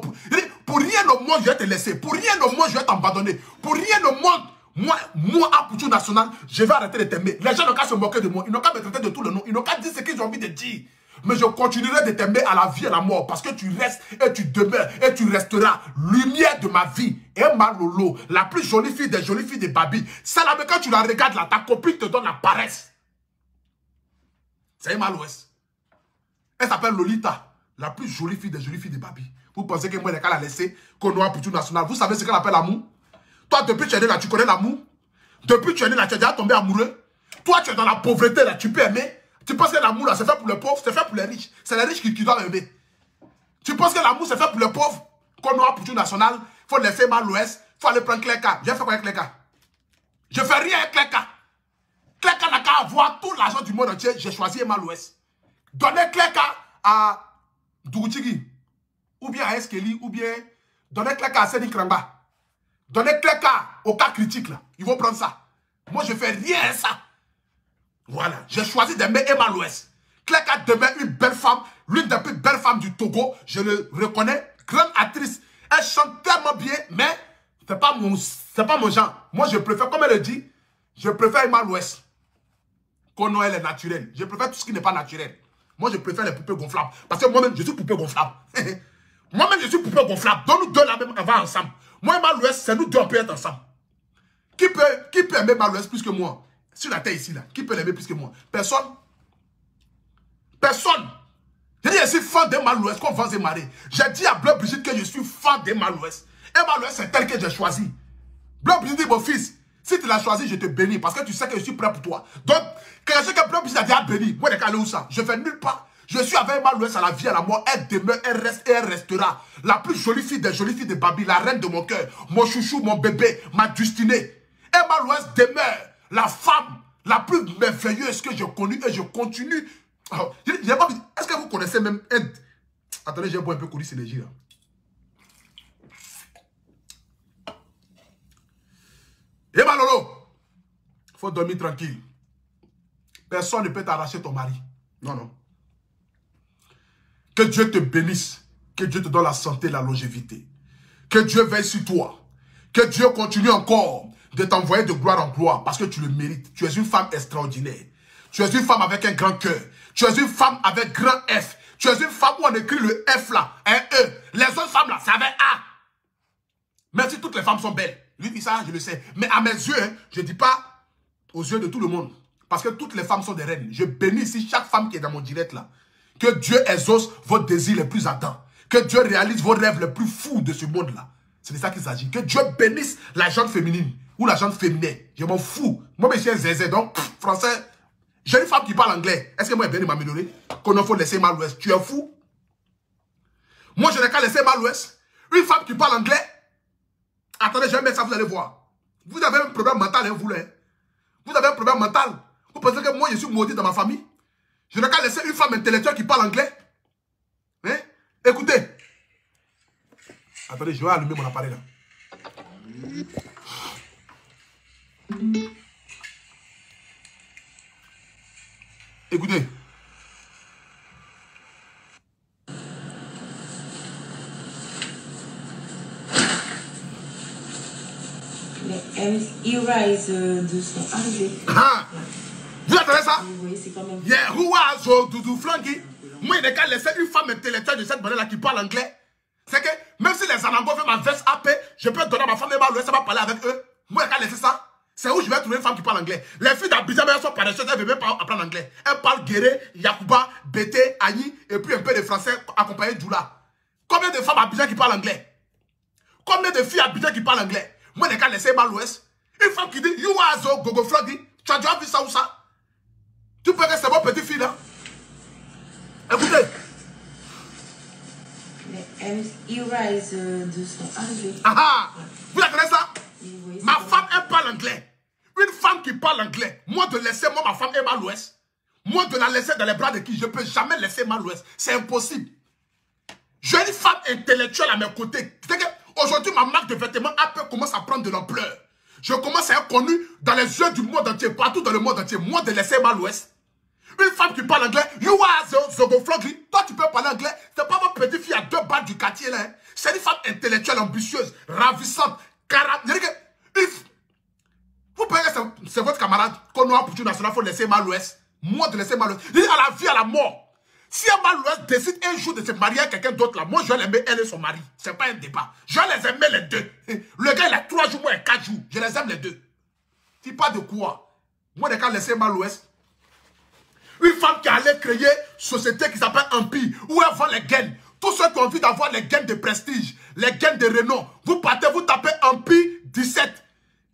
pour rien au monde, je vais te laisser. Pour rien au monde, je vais t'abandonner. Pour rien au monde, moi, à Poutou National, je vais arrêter de t'aimer. Les gens n'ont qu'à se moquer de moi. Ils n'ont qu'à me traiter de tout le nom. Ils n'ont qu'à dire ce qu'ils ont envie de dire. Mais je continuerai de t'aimer à la vie et à la mort. Parce que tu restes et tu demeures et tu resteras lumière de ma vie. Emma Lolo, la plus jolie fille des Babi. Ça là, mais quand tu la regardes là, ta copine te donne la paresse. C'est Emma l'Ouest. Elle s'appelle Lolita, la plus jolie fille des Babi. Vous pensez que moi, les cas la laisser qu'on a pour tout national. Vous savez ce qu'elle appelle l'amour? Toi, depuis que tu es né là, tu connais l'amour? Depuis que tu es né là, tu es déjà tombé amoureux? Toi, tu es dans la pauvreté là, tu peux aimer? Tu penses que l'amour là, c'est fait pour les pauvres, c'est fait pour les riches. C'est les riches qui doivent aimer. Tu penses que l'amour, c'est fait pour les pauvres? Qu'on a pour tout national, il faut laisser mal l'Ouest, il faut aller prendre Cléka. J'ai fait quoi avec Cléka? Je fais rien avec Cléka. Cléka n'a qu'à avoir tout l'argent du monde entier, j'ai choisi mal l'Ouest. Donnez Cléka à Dougoutigui, ou bien à Eskeli, ou bien donnez Cléka à Séni Kramba. Donnez Cléka au cas critique là. Ils vont prendre ça. Moi, je fais rien à ça. Voilà. J'ai choisi d'aimer Emma l'Ouest. Cléka demeure une belle femme, l'une des plus belles femmes du Togo. Je le reconnais. Grande actrice. Elle chante tellement bien, mais c'est pas mon genre. Moi, je préfère, comme elle le dit, je préfère Emma l'Ouest. Qu'on elle est naturelle. Je préfère tout ce qui n'est pas naturel. Moi, je préfère les poupées gonflables. Parce que moi-même, je suis poupée gonflable. Moi-même, je suis poupée gonflable. Donc, nous deux, là même, on va ensemble. Moi et Emma l'Ouest, c'est nous deux, on peut être ensemble. Qui peut aimer Emma l'Ouest plus que moi? Sur la terre ici, là. Qui peut l'aimer plus que moi? Personne. Personne. J'ai dit, je suis fan d'Emma l'Ouest, qu'on va se marier. J'ai dit à Bleu Brigitte que je suis fan d'Emma l'Ouest. Emma l'Ouest, c'est tel que j'ai choisi. Bleu Brigitte dit, mon fils, si tu l'as choisi, je te bénis. Parce que tu sais que je suis prêt pour toi. Donc, quand je sais que Bleu Brigitte a dit à béni, moi, je vais aller où ça? Je vais nulle part. Je suis avec Emma l'Ouest à la vie, à la mort. Elle demeure, elle reste et elle restera. La plus jolie fille des Babi, la reine de mon cœur. Mon chouchou, mon bébé, ma destinée. Emma l'Ouest demeure la femme la plus merveilleuse que j'ai connue et je continue. Oh, est-ce que vous connaissez même Ed? Attendez, j'ai boire un peu Colis Énergie là. Emma Lolo, il faut dormir tranquille. Personne ne peut t'arracher ton mari. Non, non. Que Dieu te bénisse. Que Dieu te donne la santé et la longévité. Que Dieu veille sur toi. Que Dieu continue encore de t'envoyer de gloire en gloire parce que tu le mérites. Tu es une femme extraordinaire. Tu es une femme avec un grand cœur. Tu es une femme avec grand F. Tu es une femme où on écrit le F là, un E. Les autres femmes là, c'est avec A. Même si toutes les femmes sont belles. Lui dit ça, je le sais. Mais à mes yeux, hein, je ne dis pas aux yeux de tout le monde. Parce que toutes les femmes sont des reines. Je bénis ici chaque femme qui est dans mon direct là. Que Dieu exauce vos désirs les plus ardents. Que Dieu réalise vos rêves les plus fous de ce monde là. C'est de ça qu'il s'agit. Que Dieu bénisse la gente féminine. Ou la gente féminine. Je m'en fous. Moi, je suis un zézé. Donc, français. J'ai une femme qui parle anglais. Est-ce que moi, je vais m'améliorer? Qu'on ne faut laisser mal l'Ouest. Tu es fou? Moi, je n'ai qu'à laisser mal l'Ouest. Une femme qui parle anglais. Attendez, je vais mettre ça, vous allez voir. Vous avez un problème mental, hein, vous là. Vous avez un problème mental. Vous pensez que moi, je suis maudit dans ma famille? Je n'ai qu'à laisser une femme intellectuelle qui parle anglais. Hein? Écoutez. Attendez, je vais allumer mon appareil là. Écoutez. Les Rise de son arrivée. Ah! Vous entendez ça? Oui, c'est quand même. Yeah, who was Doudou Flanky? Moi, il n'est qu'à laisser une femme intellectuelle de cette manière-là qui parle anglais. C'est que même si les Anangos font ma veste AP, je peux donner à ma femme et l'Ouest, ça va parler avec eux. Moi, il n'est qu'à laisser ça. C'est où je vais trouver une femme qui parle anglais. Les filles d'Abidjan, elles sont paresseuses, elles ne veulent même pas apprendre anglais. Elles parlent Guéré, Yakuba, Bété, Agni, et puis un peu de français accompagné d'Oula. Combien de femmes à Abidjan qui parlent anglais? Combien de filles à Abidjan qui parlent anglais? Moi, il n'est qu'à laisser l'Ouest. Une femme qui dit, you are zo, Gogo Flanky. Tu as déjà vu ça ou ça? Tu peux rester bon petite fille là. Écoutez. Les Rise de son arrivée. Ah, vous entendez ça? Oui, ma femme, elle parle anglais. Une femme qui parle anglais. Moi, de laisser ma femme et l'Ouest. Moi, de la laisser dans les bras de qui? Je ne peux jamais laisser l'Ouest. C'est impossible. J'ai une femme intellectuelle à mes côtés. Aujourd'hui, ma marque de vêtements Apple commence à prendre de l'ampleur. Je commence à être connu dans les yeux du monde entier, partout dans le monde entier. Moi, de laisser l'Ouest. Une femme qui parle anglais, you are Zogo Floggy. Toi, tu peux parler anglais. C'est pas ma petite fille à 2 balles du quartier là. Hein. C'est une femme intellectuelle, ambitieuse, ravissante, vous pensez que c'est votre camarade qu'on a pour tout national, il faut laisser l'Ouest. Moi, de laisser l'Ouest. Il dit à la vie, à la mort. Si l'Ouest décide un jour de se marier avec quelqu'un d'autre là, moi, je vais l'aimer, elle et son mari. C'est pas un débat. Je vais les aimer les deux. Le gars, il a 3 jours, moi, il a 4 jours. Je les aime les deux. Tu parles de quoi? Moi, je vais laisser l'Ouest. Une femme qui allait créer une société qui s'appelle Empire, où elle vend les gains. Tous ceux qui ont envie d'avoir les gains de prestige, les gains de renom, vous partez, vous tapez Empire 17.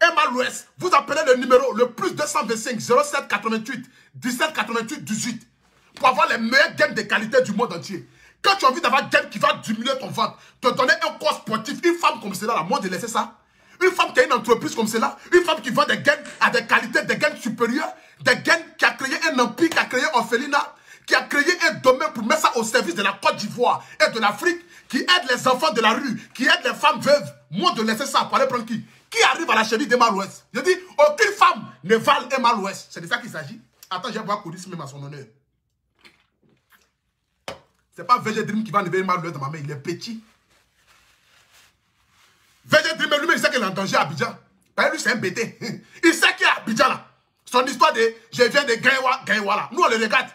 Emma l'Ouest, vous appelez le numéro le plus 225 07 88 17 88 18 pour avoir les meilleurs gains de qualité du monde entier. Quand tu as envie d'avoir gains qui va diminuer ton ventre, te donner un corps sportif, une femme comme celle-là, moi de laisser ça. Une femme qui a une entreprise comme celle-là, une femme qui vend des gains à des qualités, des gains supérieurs, des gains qui a créé un empire, qui a créé Orphelinat, qui a créé un domaine pour mettre ça au service de la Côte d'Ivoire et de l'Afrique, qui aide les enfants de la rue, qui aide les femmes veuves. Moi de laisser ça pour aller prendre qui? Qui arrive à la cheville d'Emma l'Ouest? Je dis, aucune femme ne vale Emma l'Ouest. C'est de ça qu'il s'agit. Attends, je vais voir Codis même à son honneur. C'est pas VG Dream qui va enlever Emma l'Ouest dans ma main, il est petit. VG Dream lui-même, il sait qu'il est en danger à Abidjan. Parce que lui, c'est un bêté. Il sait qu'il est à Abidjan là. Son histoire de je viens de Gaïwa là. Nous, on le regarde.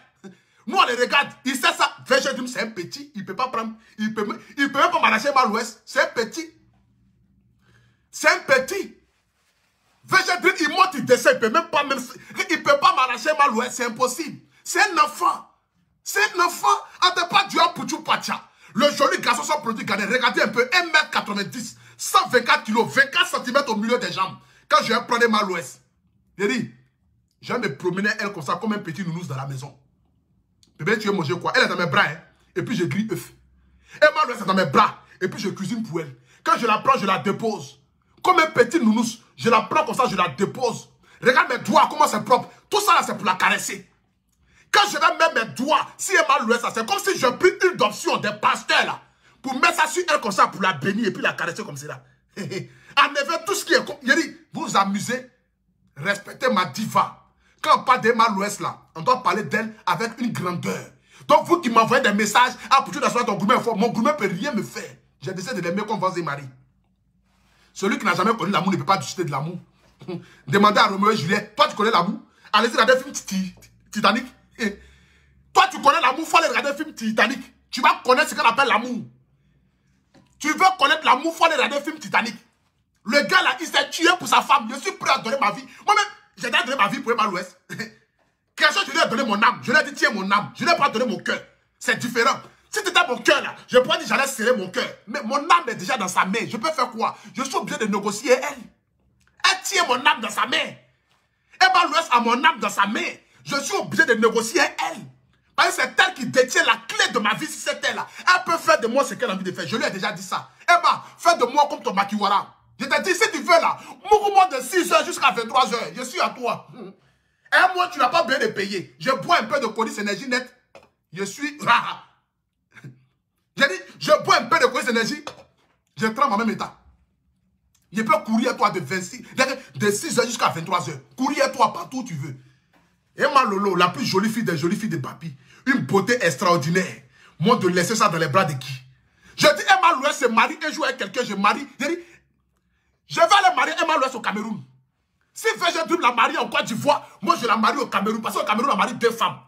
Nous, on le regarde. Il sait ça. VG Dream, c'est un petit. Il ne peut pas prendre. Il peut même pas m'arracher Emma l'Ouest. C'est un petit. C'est un petit. VG Dream, il monte, il descend. Il ne peut pas m'arracher Emma l'Ouest. C'est impossible. C'est un enfant. C'est un enfant. On ne pas Dieu pour tout patia. Le joli garçon, son produit gagné. Regardez un peu. 1m90. 124 kg. 24 cm au milieu des jambes. Quand je vais prendre Emma l'Ouest. J'ai dit, je vais me promener elle comme ça, comme un petit nounours dans la maison. Bébé, tu veux manger quoi? Elle est dans mes bras, hein? Et puis je grille œuf. Emma l'Ouest est dans mes bras. Et puis je cuisine pour elle. Quand je la prends, je la dépose. Comme un petit nounours. Je la prends comme ça, je la dépose. Regarde mes doigts, comment c'est propre. Tout ça là, c'est pour la caresser. Quand je vais mettre mes doigts, si Emma l'Ouest, c'est comme si je pris une d'option des pasteurs là. Pour mettre ça sur elle comme ça, pour la bénir et puis la caresser comme ça. Enlevez tout ce qui est... Il dit, vous vous amusez, respectez ma diva. Quand on parle d'Emma l'Ouest là, on doit parler d'elle avec une grandeur. Donc vous qui m'envoyez des messages, ah pour tu d'asseoir ton gourmet fort, mon gourmet ne peut rien me faire. J'ai décidé de l'aimer comme Vaz et Marie. Celui qui n'a jamais connu l'amour ne peut pas discuter de l'amour. Demandez à Roméo et Juliette, toi tu connais l'amour? Allez-y regarder le film Titanic. Toi tu connais l'amour, il faut aller regarder le film Titanic. Tu vas connaître ce qu'on appelle l'amour. Tu veux connaître l'amour, il faut aller regarder le film Titanic. Le gars là, il s'est tué pour sa femme. Je suis prêt à donner ma vie. Moi-même, j'ai donné ma vie pour Emma l'Ouest. Quelque je lui ai donné mon âme. Je lui ai dit, tiens mon âme. Je ne lui ai pas donné mon cœur. C'est différent. Si tu étais mon cœur là, je pourrais dire j'allais serrer mon cœur. Mais mon âme est déjà dans sa main. Je peux faire quoi? Je suis obligé de négocier elle. Elle tient mon âme dans sa main. Emma l'Ouest a mon âme dans sa main. Je suis obligé de négocier elle. Parce que c'est elle qui détient la clé de ma vie. Si c'est elle là, elle peut faire de moi ce qu'elle a envie de faire. Je lui ai déjà dit ça. Emma, fais de moi comme ton makiwara. Je t'ai dit, si tu veux là, mouvement de 6h jusqu'à 23h. Je suis à toi. Un mois, tu n'as pas besoin de payer. Je bois un peu de Colis Énergie net. Je suis... J'ai dit, je bois un peu de Colis Énergie. Je tremble en même état. Je peux courir à toi de 6h jusqu'à 23h. Courir à toi partout où tu veux. Emma Lolo, la plus jolie fille de Bapi. Une beauté extraordinaire. Moi, de laisser ça dans les bras de qui? Je dis, Emma Louès se marie un jour avec quelqu'un, je marie. Je dis, je vais aller marier Emma Louès au Cameroun. Si VG Dream la marie en Côte d'Ivoire, moi je la marie au Cameroun. Parce qu'au Cameroun, on marie 2 femmes.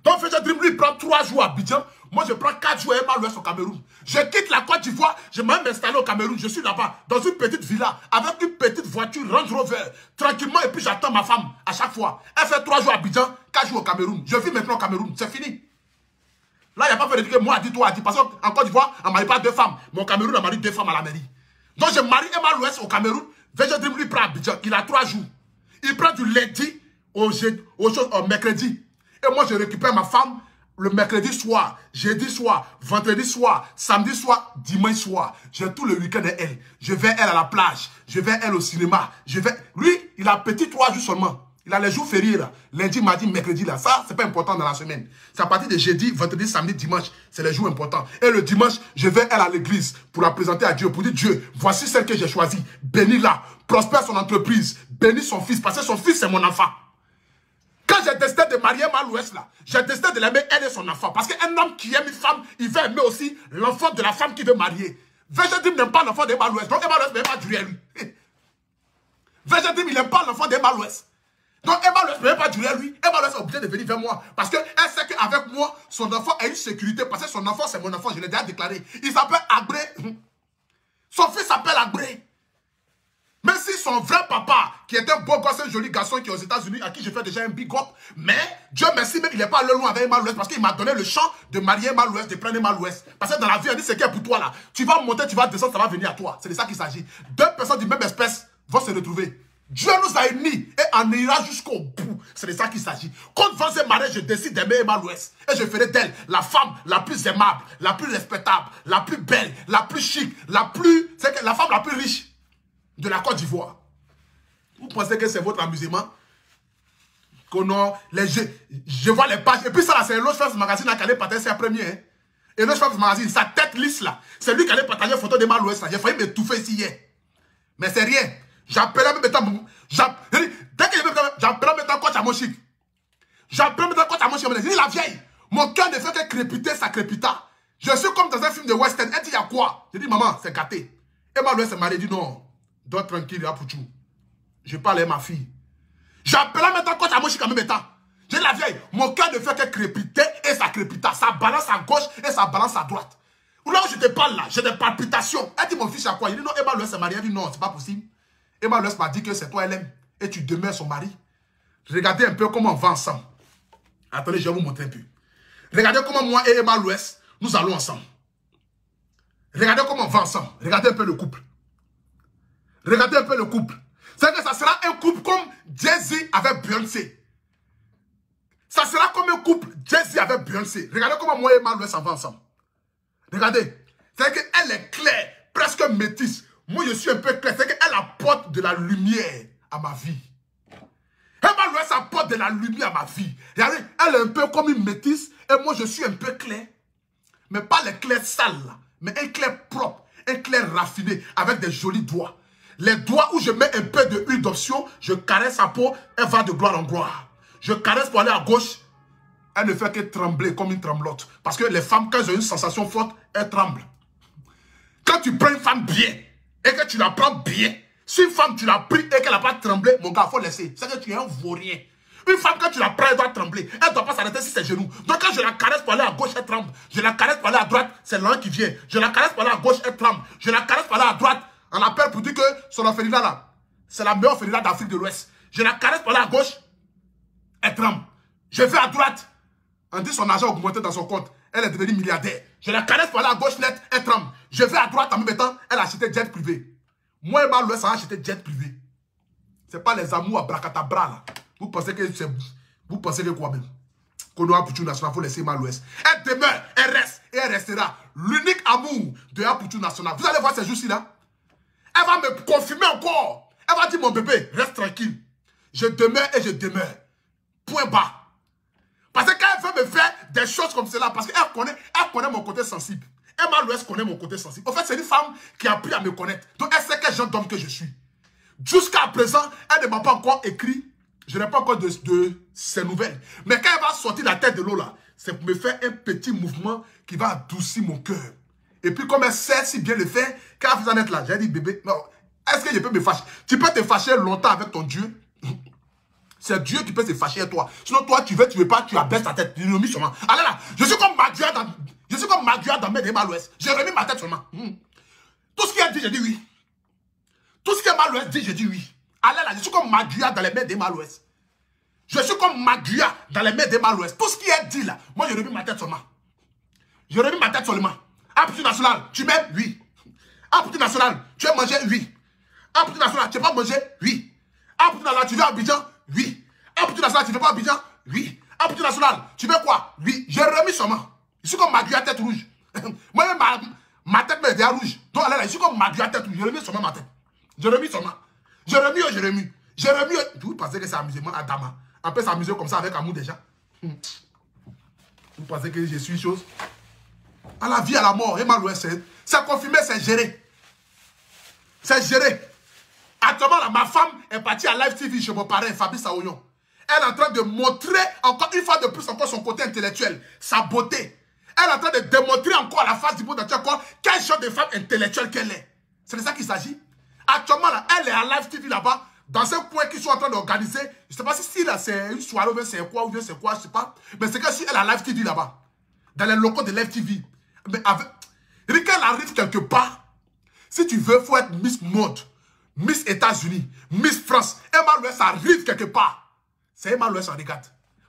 Donc VG Dream, lui, prend 3 jours à Abidjan. Moi, je prends 4 jours à Emma Louès au Cameroun. Je quitte la Côte d'Ivoire, je vais m'installer au Cameroun. Je suis là-bas, dans une petite villa, avec une petite voiture Range Rover, tranquillement, et puis j'attends ma femme à chaque fois. Elle fait 3 jours à Abidjan, 4 jours au Cameroun. Je vis maintenant au Cameroun, c'est fini. Là, il n'y a pas fait de dire que moi, dis-toi, dis. Parce qu'en Côte d'Ivoire, on ne marie pas 2 femmes. Mais au Cameroun, on marie 2 femmes à la mairie. Donc, je marie Emma Louès au Cameroun. VG Dream lui prend Abidjan. Il a 3 jours. Il prend du lundi au mercredi. Et moi, je récupère ma femme le mercredi soir, jeudi soir, vendredi soir, samedi soir, dimanche soir. J'ai tout le week-end elle. Je vais elle à la plage. Je vais elle au cinéma. Lui, il a petit 3 jours seulement. Il a les jours fériés là. Lundi, mardi, mercredi là. Ça, c'est pas important dans la semaine. C'est à partir de jeudi, vendredi, samedi, dimanche. C'est les jours importants. Et le dimanche, je vais elle à l'église pour la présenter à Dieu. Pour dire, Dieu, voici celle que j'ai choisie. Bénis-la. Prospère son entreprise. Bénis son fils. Parce que son fils, c'est mon enfant. Quand j'ai décidé de marier Emma Louès là, j'ai décidé de l'aimer elle et son enfant. Parce qu'un homme qui aime une femme, il va aimer aussi l'enfant de la femme qu'il veut marier. VG Dream n'aime pas l'enfant d'Emma Louès. Donc Emma Louès ne peut pas durer à lui. VG Dream, il n'aime pas l'enfant d'Emma Louès. Donc Emma Louès ne peut pas durer à lui. Emma Louès est obligée de venir vers moi. Parce qu'elle sait qu'avec moi, son enfant a une sécurité. Parce que son enfant, c'est mon enfant. Je l'ai déjà déclaré. Il s'appelle Abré. Son fils s'appelle Abré. Même si son vrai papa, qui est un beau gosse, un joli garçon qui est aux États-Unis, à qui je fais déjà un big up, mais Dieu merci, mais il n'est pas allé loin avec Emma Louès parce qu'il m'a donné le champ de marier Emma Louès, de prendre Emma Louès. Parce que dans la vie, on dit ce qui est pour toi là. Tu vas monter, tu vas descendre, ça va venir à toi. C'est de ça qu'il s'agit. 2 personnes d'une même espèce vont se retrouver. Dieu nous a unis et en ira jusqu'au bout. C'est de ça qu'il s'agit. Quand devant ce mariage, je décide d'aimer Emma Louès. Et je ferai d'elle la femme la plus aimable, la plus respectable, la plus belle, la plus chic, la femme la plus riche de la Côte d'Ivoire. Vous pensez que c'est votre amusement? Je vois les pages. Et puis ça, c'est l'autre Femmes Magazine qui allait partager ses premiers. Hein. Et l'autre Femmes Magazine, sa tête lisse là. C'est lui qui allait partager une photo d'Emma Louès. J'ai failli m'étouffer ici hier. Mais c'est rien. J'appelais même temps. Dès que j'appelais même temps coach à mon chic. J'appelais même temps coach à mon chic. Je dis la vieille. Mon cœur ne fait que crépiter, ça crépita. Je suis comme dans un film de western. Elle dit il y a quoi? Je dis maman, c'est gâté. Emma Louès s'est mariée. Elle dit non. Dors tranquille, Apouchou. Je parle à ma fille. J'appelle maintenant coach à mon chic en même temps. J'ai la vieille. Mon cœur ne fait que crépiter et ça crépita. Ça balance à gauche et ça balance à droite. Là où je te parle là, j'ai des palpitations. Elle dit mon fils à quoi? Il dit non, Emma Louès s'est mariée. Elle dit non, c'est pas possible. Emma Louès m'a dit que c'est toi elle aime. Et tu demeures son mari. Regardez un peu comment on va ensemble. Attendez, je vais vous montrer un peu. Regardez comment moi et Emma Louès, nous allons ensemble. Regardez comment on va ensemble. Regardez un peu le couple. Regardez un peu le couple. C'est que ça sera un couple comme Jay-Z avec Beyoncé. Ça sera comme un couple Jay-Z avec Beyoncé. Regardez comment moi et Emma Louès s'en va ensemble. Regardez. C'est qu'elle est claire, presque métisse. Moi, je suis un peu clair. C'est qu'elle apporte de la lumière à ma vie. Emma Louès apporte de la lumière à ma vie. Regardez, elle est un peu comme une métisse. Et moi, je suis un peu clair. Mais pas les clairs sales, là, mais un clair propre. Un clair raffiné avec des jolis doigts. Les doigts où je mets un peu de huile d'option, je caresse sa peau, elle va de gloire en gloire. Je caresse pour aller à gauche, elle ne fait que trembler comme une tremblote. Parce que les femmes, quand elles ont une sensation forte, elles tremblent. Quand tu prends une femme bien, et que tu la prends bien, si une femme, tu l'as pris et qu'elle n'a pas tremblé, mon gars, il faut laisser. C'est que tu es un vaurien. Une femme, quand tu la prends, elle doit trembler. Elle ne doit pas s'arrêter sur ses genoux. Donc quand je la caresse pour aller à gauche, elle tremble. Je la caresse pour aller à droite, c'est l'un qui vient. Je la caresse pour aller à gauche, elle tremble. Je la caresse pour aller à droite. On appelle pour dire que son orphelinat là, c'est la meilleure orphelinat d'Afrique de l'Ouest. Je la caresse par là à gauche, elle tremble. Je vais à droite, on dit son argent a augmenté dans son compte. Elle est devenue milliardaire. Je la caresse par là à gauche net, elle tremble. Je vais à droite en même temps, elle a acheté jet privé. Moi et Emma Louès a acheté jet privé. Ce n'est pas les amours à bracadabra là. Vous pensez que c'est... Vous pensez que quoi même? Qu'on doit Apouchou National, il faut laisser Emma Louès. Elle demeure, elle reste et elle restera. L'unique amour de Apouchou National. Vous allez voir ces jours-ci là. Elle va me confirmer encore. Elle va dire, mon bébé, reste tranquille. Je demeure et je demeure. Point bas. Parce que quand elle veut me faire des choses comme cela, parce qu'elle connaît mon côté sensible. Emma Louest connaît mon côté sensible. En fait, c'est une femme qui a appris à me connaître. Donc, elle sait quel genre d'homme que je suis. Jusqu'à présent, elle ne m'a pas encore écrit. Je n'ai pas encore de ses nouvelles. Mais quand elle va sortir la tête de l'eau là, c'est pour me faire un petit mouvement qui va adoucir mon cœur. Et puis, comme elle sait si bien le faire, quand elle va être là, j'ai dit, bébé, est-ce que je peux me fâcher? Tu peux te fâcher longtemps avec ton Dieu. C'est Dieu qui peut se fâcher avec toi. Sinon, toi, tu veux pas, tu abaisses ta tête. Tu remis seulement. Allez là, je suis comme Maguia dans mes Emma Louest. J'ai remis ma tête seulement. Tout ce qu'elle dit, j'ai dit oui. Tout ce qu'Emma Louest dit, j'ai dit oui. Allez là, je suis comme Maguia dans les mains d'Emma Louest. Je suis comme Maguia dans les mains d'Emma Louest. Tout ce qu'elle dit là, moi, j'ai remis ma tête seulement. J'ai remis ma tête seulement. Ah, petit national, tu m'aimes? Oui. Ah, petit national, tu veux manger? Oui. Ah, petit national, tu veux pas manger? Oui. Ah, petit national, tu veux à Abidjan? Oui. Ah, petit national, tu veux pas à Abidjan? Oui. Ah, petit national, tu veux quoi? Oui. J'ai remis seulement. Je suis comme Maguia tête rouge. Moi, ma tête me devient rouge. Donc, allez là, je suis comme Maguia tête rouge. J'ai remis seulement ma tête. J'ai remis seulement. J'ai remis. J'ai remis. Vous pensez que c'est amusement à Dama? On peut s'amuser comme ça avec amour déjà. Vous pensez que je suis chose? À la vie, à la mort, Emma Louest, c'est confirmé, c'est géré. C'est géré. Actuellement, là, ma femme est partie à Live TV chez mon parrain, Fabrice Aoyon. Elle est en train de montrer encore une fois de plus encore son côté intellectuel, sa beauté. Elle est en train de démontrer encore à la face du monde entier encore quel genre de femme intellectuelle qu'elle est. C'est de ça qu'il s'agit. Actuellement, là, elle est à Live TV là-bas, dans un coin qu'ils sont en train d'organiser. Je ne sais pas si là c'est une soirée ou bien c'est quoi, je ne sais pas. Mais c'est que si elle est à Live TV là-bas, dans les locaux de Live TV. Mais avec... Quand elle arrive quelque part, si tu veux, il faut être Miss Mode, Miss États-Unis, Miss France. Emma Louest arrive quelque part. C'est Emma Louest en regarde.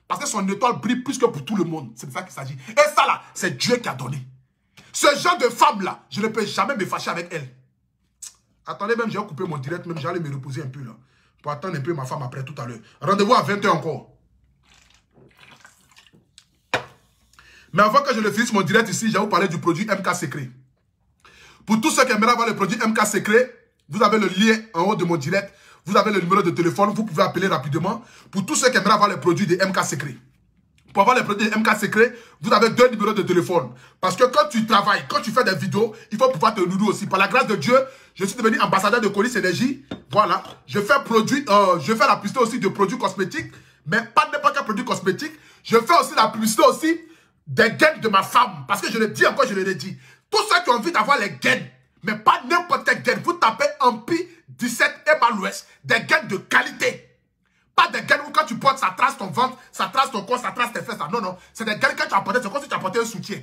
Parce que son étoile brille plus que pour tout le monde. C'est de ça qu'il s'agit. Et ça là, c'est Dieu qui a donné. Ce genre de femme là, je ne peux jamais me fâcher avec elle. Attendez, même j'ai coupé mon direct, même j'allais me reposer un peu là. Pour attendre un peu ma femme après tout à l'heure. Rendez-vous à 20h encore. Mais avant que je ne finisse mon direct ici, je vais vous parler du produit MK Secret. Pour tous ceux qui aimeraient avoir le produit MK Secret, vous avez le lien en haut de mon direct. Vous avez le numéro de téléphone, vous pouvez appeler rapidement. Pour tous ceux qui aimeraient avoir le produit de MK Secret. Pour avoir le produit de MK Secret, vous avez 2 numéros de téléphone. Parce que quand tu travailles, quand tu fais des vidéos, il faut pouvoir te nourrir aussi. Par la grâce de Dieu, je suis devenu ambassadeur de Colis Énergie. Voilà. Je fais la publicité aussi de produits cosmétiques. Mais pas n'importe quel produit cosmétique. Je fais aussi la publicité aussi des gaines de ma femme. Parce que je le dis encore, je le redis. Tous ceux qui ont envie d'avoir les gaines, mais pas n'importe quelle gaine, vous tapez Ampi 17 Emma Louest, des gaines de qualité. Pas des gaines où quand tu portes, ça trace ton ventre, ça trace ton corps, ça trace tes fesses. Non, non. C'est des gaines que tu as portées, c'est comme si tu as porté un soutien.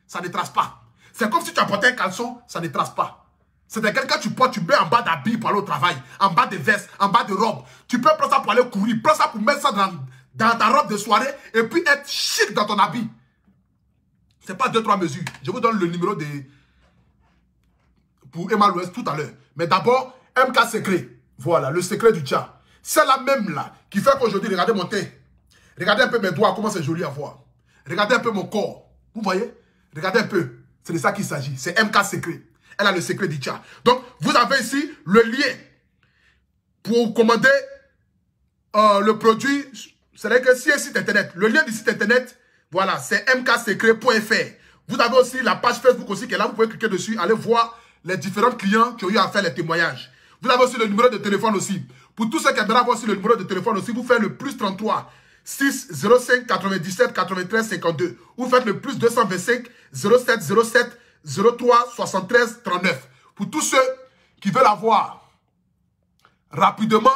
Ça ne trace pas. C'est comme si tu as porté un caleçon, ça ne trace pas. C'est des gaines que tu portes, tu mets en bas d'habits pour aller au travail, en bas de veste, en bas de robe. Tu peux prendre ça pour aller courir, prends ça pour mettre ça dans ta robe de soirée et puis être chic dans ton habit. Ce n'est pas 2-3 mesures. Je vous donne le numéro pour Emma Louest tout à l'heure. Mais d'abord, MK Secret. Voilà, le secret du tcha. C'est la même là qui fait qu'aujourd'hui, regardez mon thé. Regardez un peu mes doigts, comment c'est joli à voir. Regardez un peu mon corps. Vous voyez? Regardez un peu. C'est de ça qu'il s'agit. C'est MK Secret. Elle a le secret du tcha. Donc, vous avez ici le lien pour commander le produit. C'est-à-dire que si un site internet, le lien du site internet, voilà, c'est mksecret.fr. Vous avez aussi la page Facebook aussi qui est là. Vous pouvez cliquer dessus, aller voir les différents clients qui ont eu à faire les témoignages. Vous avez aussi le numéro de téléphone aussi. Pour tous ceux qui aimeraient avoir aussi le numéro de téléphone aussi, vous faites le plus 33 6 05 97 93 52. Vous faites le plus 225 07 07 03 73 39. Pour tous ceux qui veulent avoir rapidement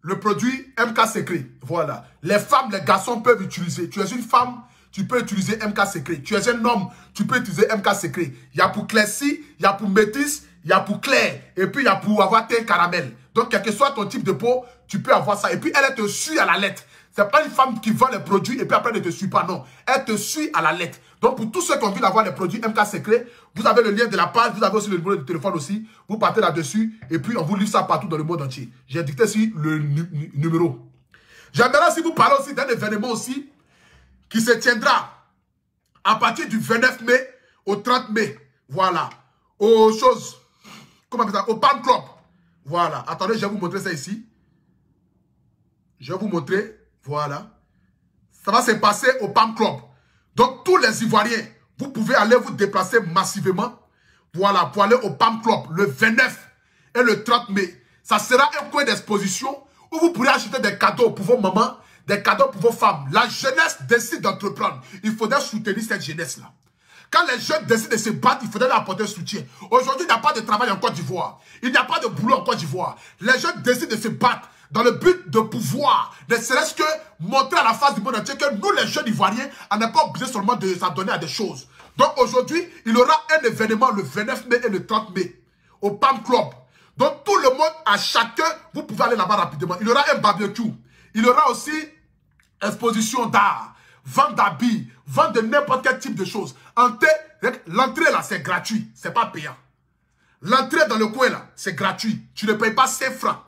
le produit MK Secret. Voilà. Les femmes, les garçons peuvent utiliser. Tu es une femme, tu peux utiliser MK Secret. Tu es un homme, tu peux utiliser MK Secret. Il y a pour Classy, il y a pour Métis, il y a pour Claire. Et puis il y a pour avoir tes caramel. Donc quel que soit ton type de peau, tu peux avoir ça. Et puis elle te suit à la lettre. Ce n'est pas une femme qui vend les produits et puis après elle ne te suit pas. Non. Elle te suit à la lettre. Donc pour tous ceux qui ont envie d'avoir les produits MK Secret, vous avez le lien de la page, vous avez aussi le numéro de téléphone aussi. Vous partez là-dessus et puis on vous livre ça partout dans le monde entier. J'ai dicté ici le numéro. J'aimerais aussi vous parler aussi d'un événement aussi qui se tiendra à partir du 29 mai au 30 mai. Voilà. Aux choses, comment on appelle ça? Au Palm Club. Voilà. Attendez, je vais vous montrer ça ici. Je vais vous montrer. Voilà. Ça va se passer au PAM Club. Donc, tous les Ivoiriens, vous pouvez aller vous déplacer massivement. Voilà, pour aller au PAM Club le 29 et le 30 mai. Ça sera un coin d'exposition où vous pourrez acheter des cadeaux pour vos mamans, des cadeaux pour vos femmes. La jeunesse décide d'entreprendre. Il faudrait soutenir cette jeunesse-là. Quand les jeunes décident de se battre, il faudrait leur apporter un soutien. Aujourd'hui, il n'y a pas de travail en Côte d'Ivoire. Il n'y a pas de boulot en Côte d'Ivoire. Les jeunes décident de se battre dans le but de pouvoir, ne serait-ce que montrer à la face du monde entier que nous, les jeunes Ivoiriens, on n'a pas besoin seulement de s'adonner à des choses. Donc aujourd'hui, il y aura un événement le 29 mai et le 30 mai au PAM Club. Donc tout le monde, à chacun, vous pouvez aller là-bas rapidement. Il y aura un barbecue. Il y aura aussi exposition d'art, vente d'habits, vente de n'importe quel type de choses. L'entrée là, c'est gratuit, c'est pas payant. L'entrée dans le coin là, c'est gratuit. Tu ne payes pas 5 francs.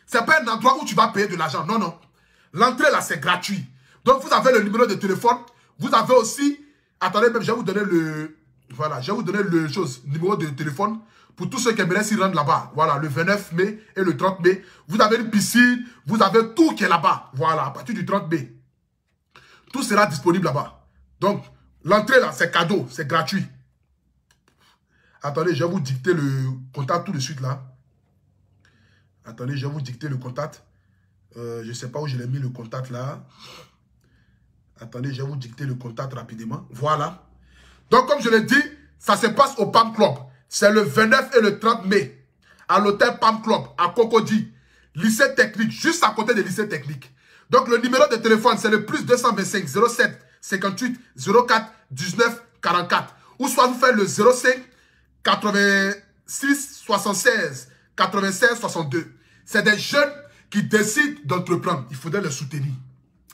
C'est pas un endroit où tu vas payer de l'argent. Non, non. L'entrée là, c'est gratuit. Donc vous avez le numéro de téléphone. Vous avez aussi... Attendez, même, je vais vous donner le... Voilà, je vais vous donner le numéro de téléphone pour tous ceux qui aimeraient s'y rendre là-bas. Voilà, le 29 mai et le 30 mai. Vous avez une piscine, vous avez tout qui est là-bas. Voilà, à partir du 30 mai. Tout sera disponible là-bas. Donc, l'entrée là, c'est cadeau, c'est gratuit. Attendez, je vais vous dicter le contact tout de suite là. Attendez, je vais vous dicter le contact. Je ne sais pas où je l'ai mis le contact là. Attendez, je vais vous dicter le contact rapidement. Voilà. Donc, comme je l'ai dit, ça se passe au PAM Club. C'est le 29 et le 30 mai. À l'hôtel PAM Club, à Cocody. Lycée technique, juste à côté de lycée technique. Donc, le numéro de téléphone, c'est le plus 225 07 58 04 19 44. Ou soit vous faites le 05 86 76 96 62. C'est des jeunes qui décident d'entreprendre. Il faudrait les soutenir.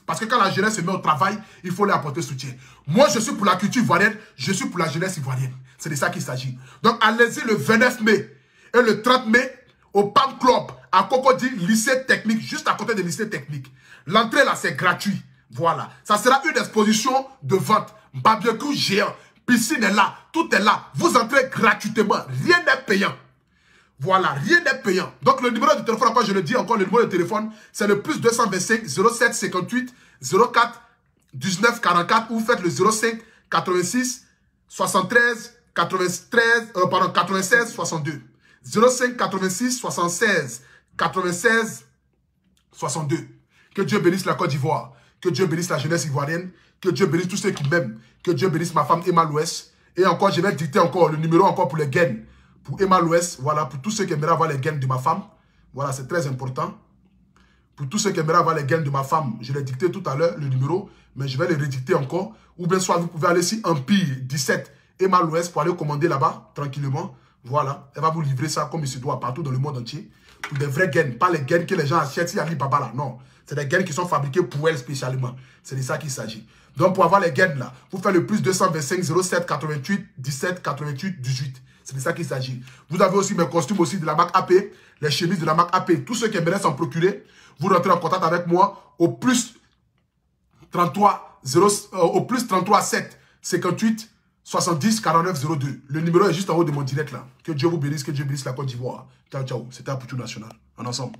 Parce que quand la jeunesse se met au travail, il faut leur apporter soutien. Moi, je suis pour la culture ivoirienne, je suis pour la jeunesse ivoirienne. C'est de ça qu'il s'agit. Donc, allez-y le 29 mai et le 30 mai au PAM Club, à Cocody, lycée technique, juste à côté de lycée technique. L'entrée là, c'est gratuit. Voilà. Ça sera une exposition de vente. Barbecue géant, piscine est là, tout est là. Vous entrez gratuitement, rien n'est payant. Voilà, rien n'est payant. Donc, le numéro de téléphone, encore je le dis encore, le numéro de téléphone, c'est le plus 225 07 58 04 19 44 ou vous faites le 05 86 73 96 62. 05 86 76 96 62. Que Dieu bénisse la Côte d'Ivoire. Que Dieu bénisse la jeunesse ivoirienne. Que Dieu bénisse tous ceux qui m'aiment. Que Dieu bénisse ma femme Emma Louès. Et encore, je vais dicter encore le numéro encore pour les gains. Pour Emma Louès, voilà, pour tous ceux qui aimeraient avoir les gains de ma femme. Voilà, c'est très important. Pour tous ceux qui aimeraient avoir les gains de ma femme, je l'ai dicté tout à l'heure, le numéro, mais je vais le redicter encore. Ou bien soit vous pouvez aller sur Empire 17 Emma Louès pour aller commander là-bas, tranquillement. Voilà, elle va vous livrer ça comme il se doit partout dans le monde entier. Pour des vrais gains, pas les gains que les gens achètent sur Alibaba là, non. C'est des gains qui sont fabriqués pour elle spécialement. C'est de ça qu'il s'agit. Donc pour avoir les gains là, vous faites le plus 225 07 88 17 88 18. C'est de ça qu'il s'agit. Vous avez aussi mes costumes aussi de la marque AP, les chemises de la marque AP. Tous ceux qui aimeraient s'en procurer, vous rentrez en contact avec moi au plus 33 7 58 70 49 02. Le numéro est juste en haut de mon direct là. Que Dieu vous bénisse, que Dieu bénisse la Côte d'Ivoire. Ciao, ciao. C'était Apoutou National. En ensemble.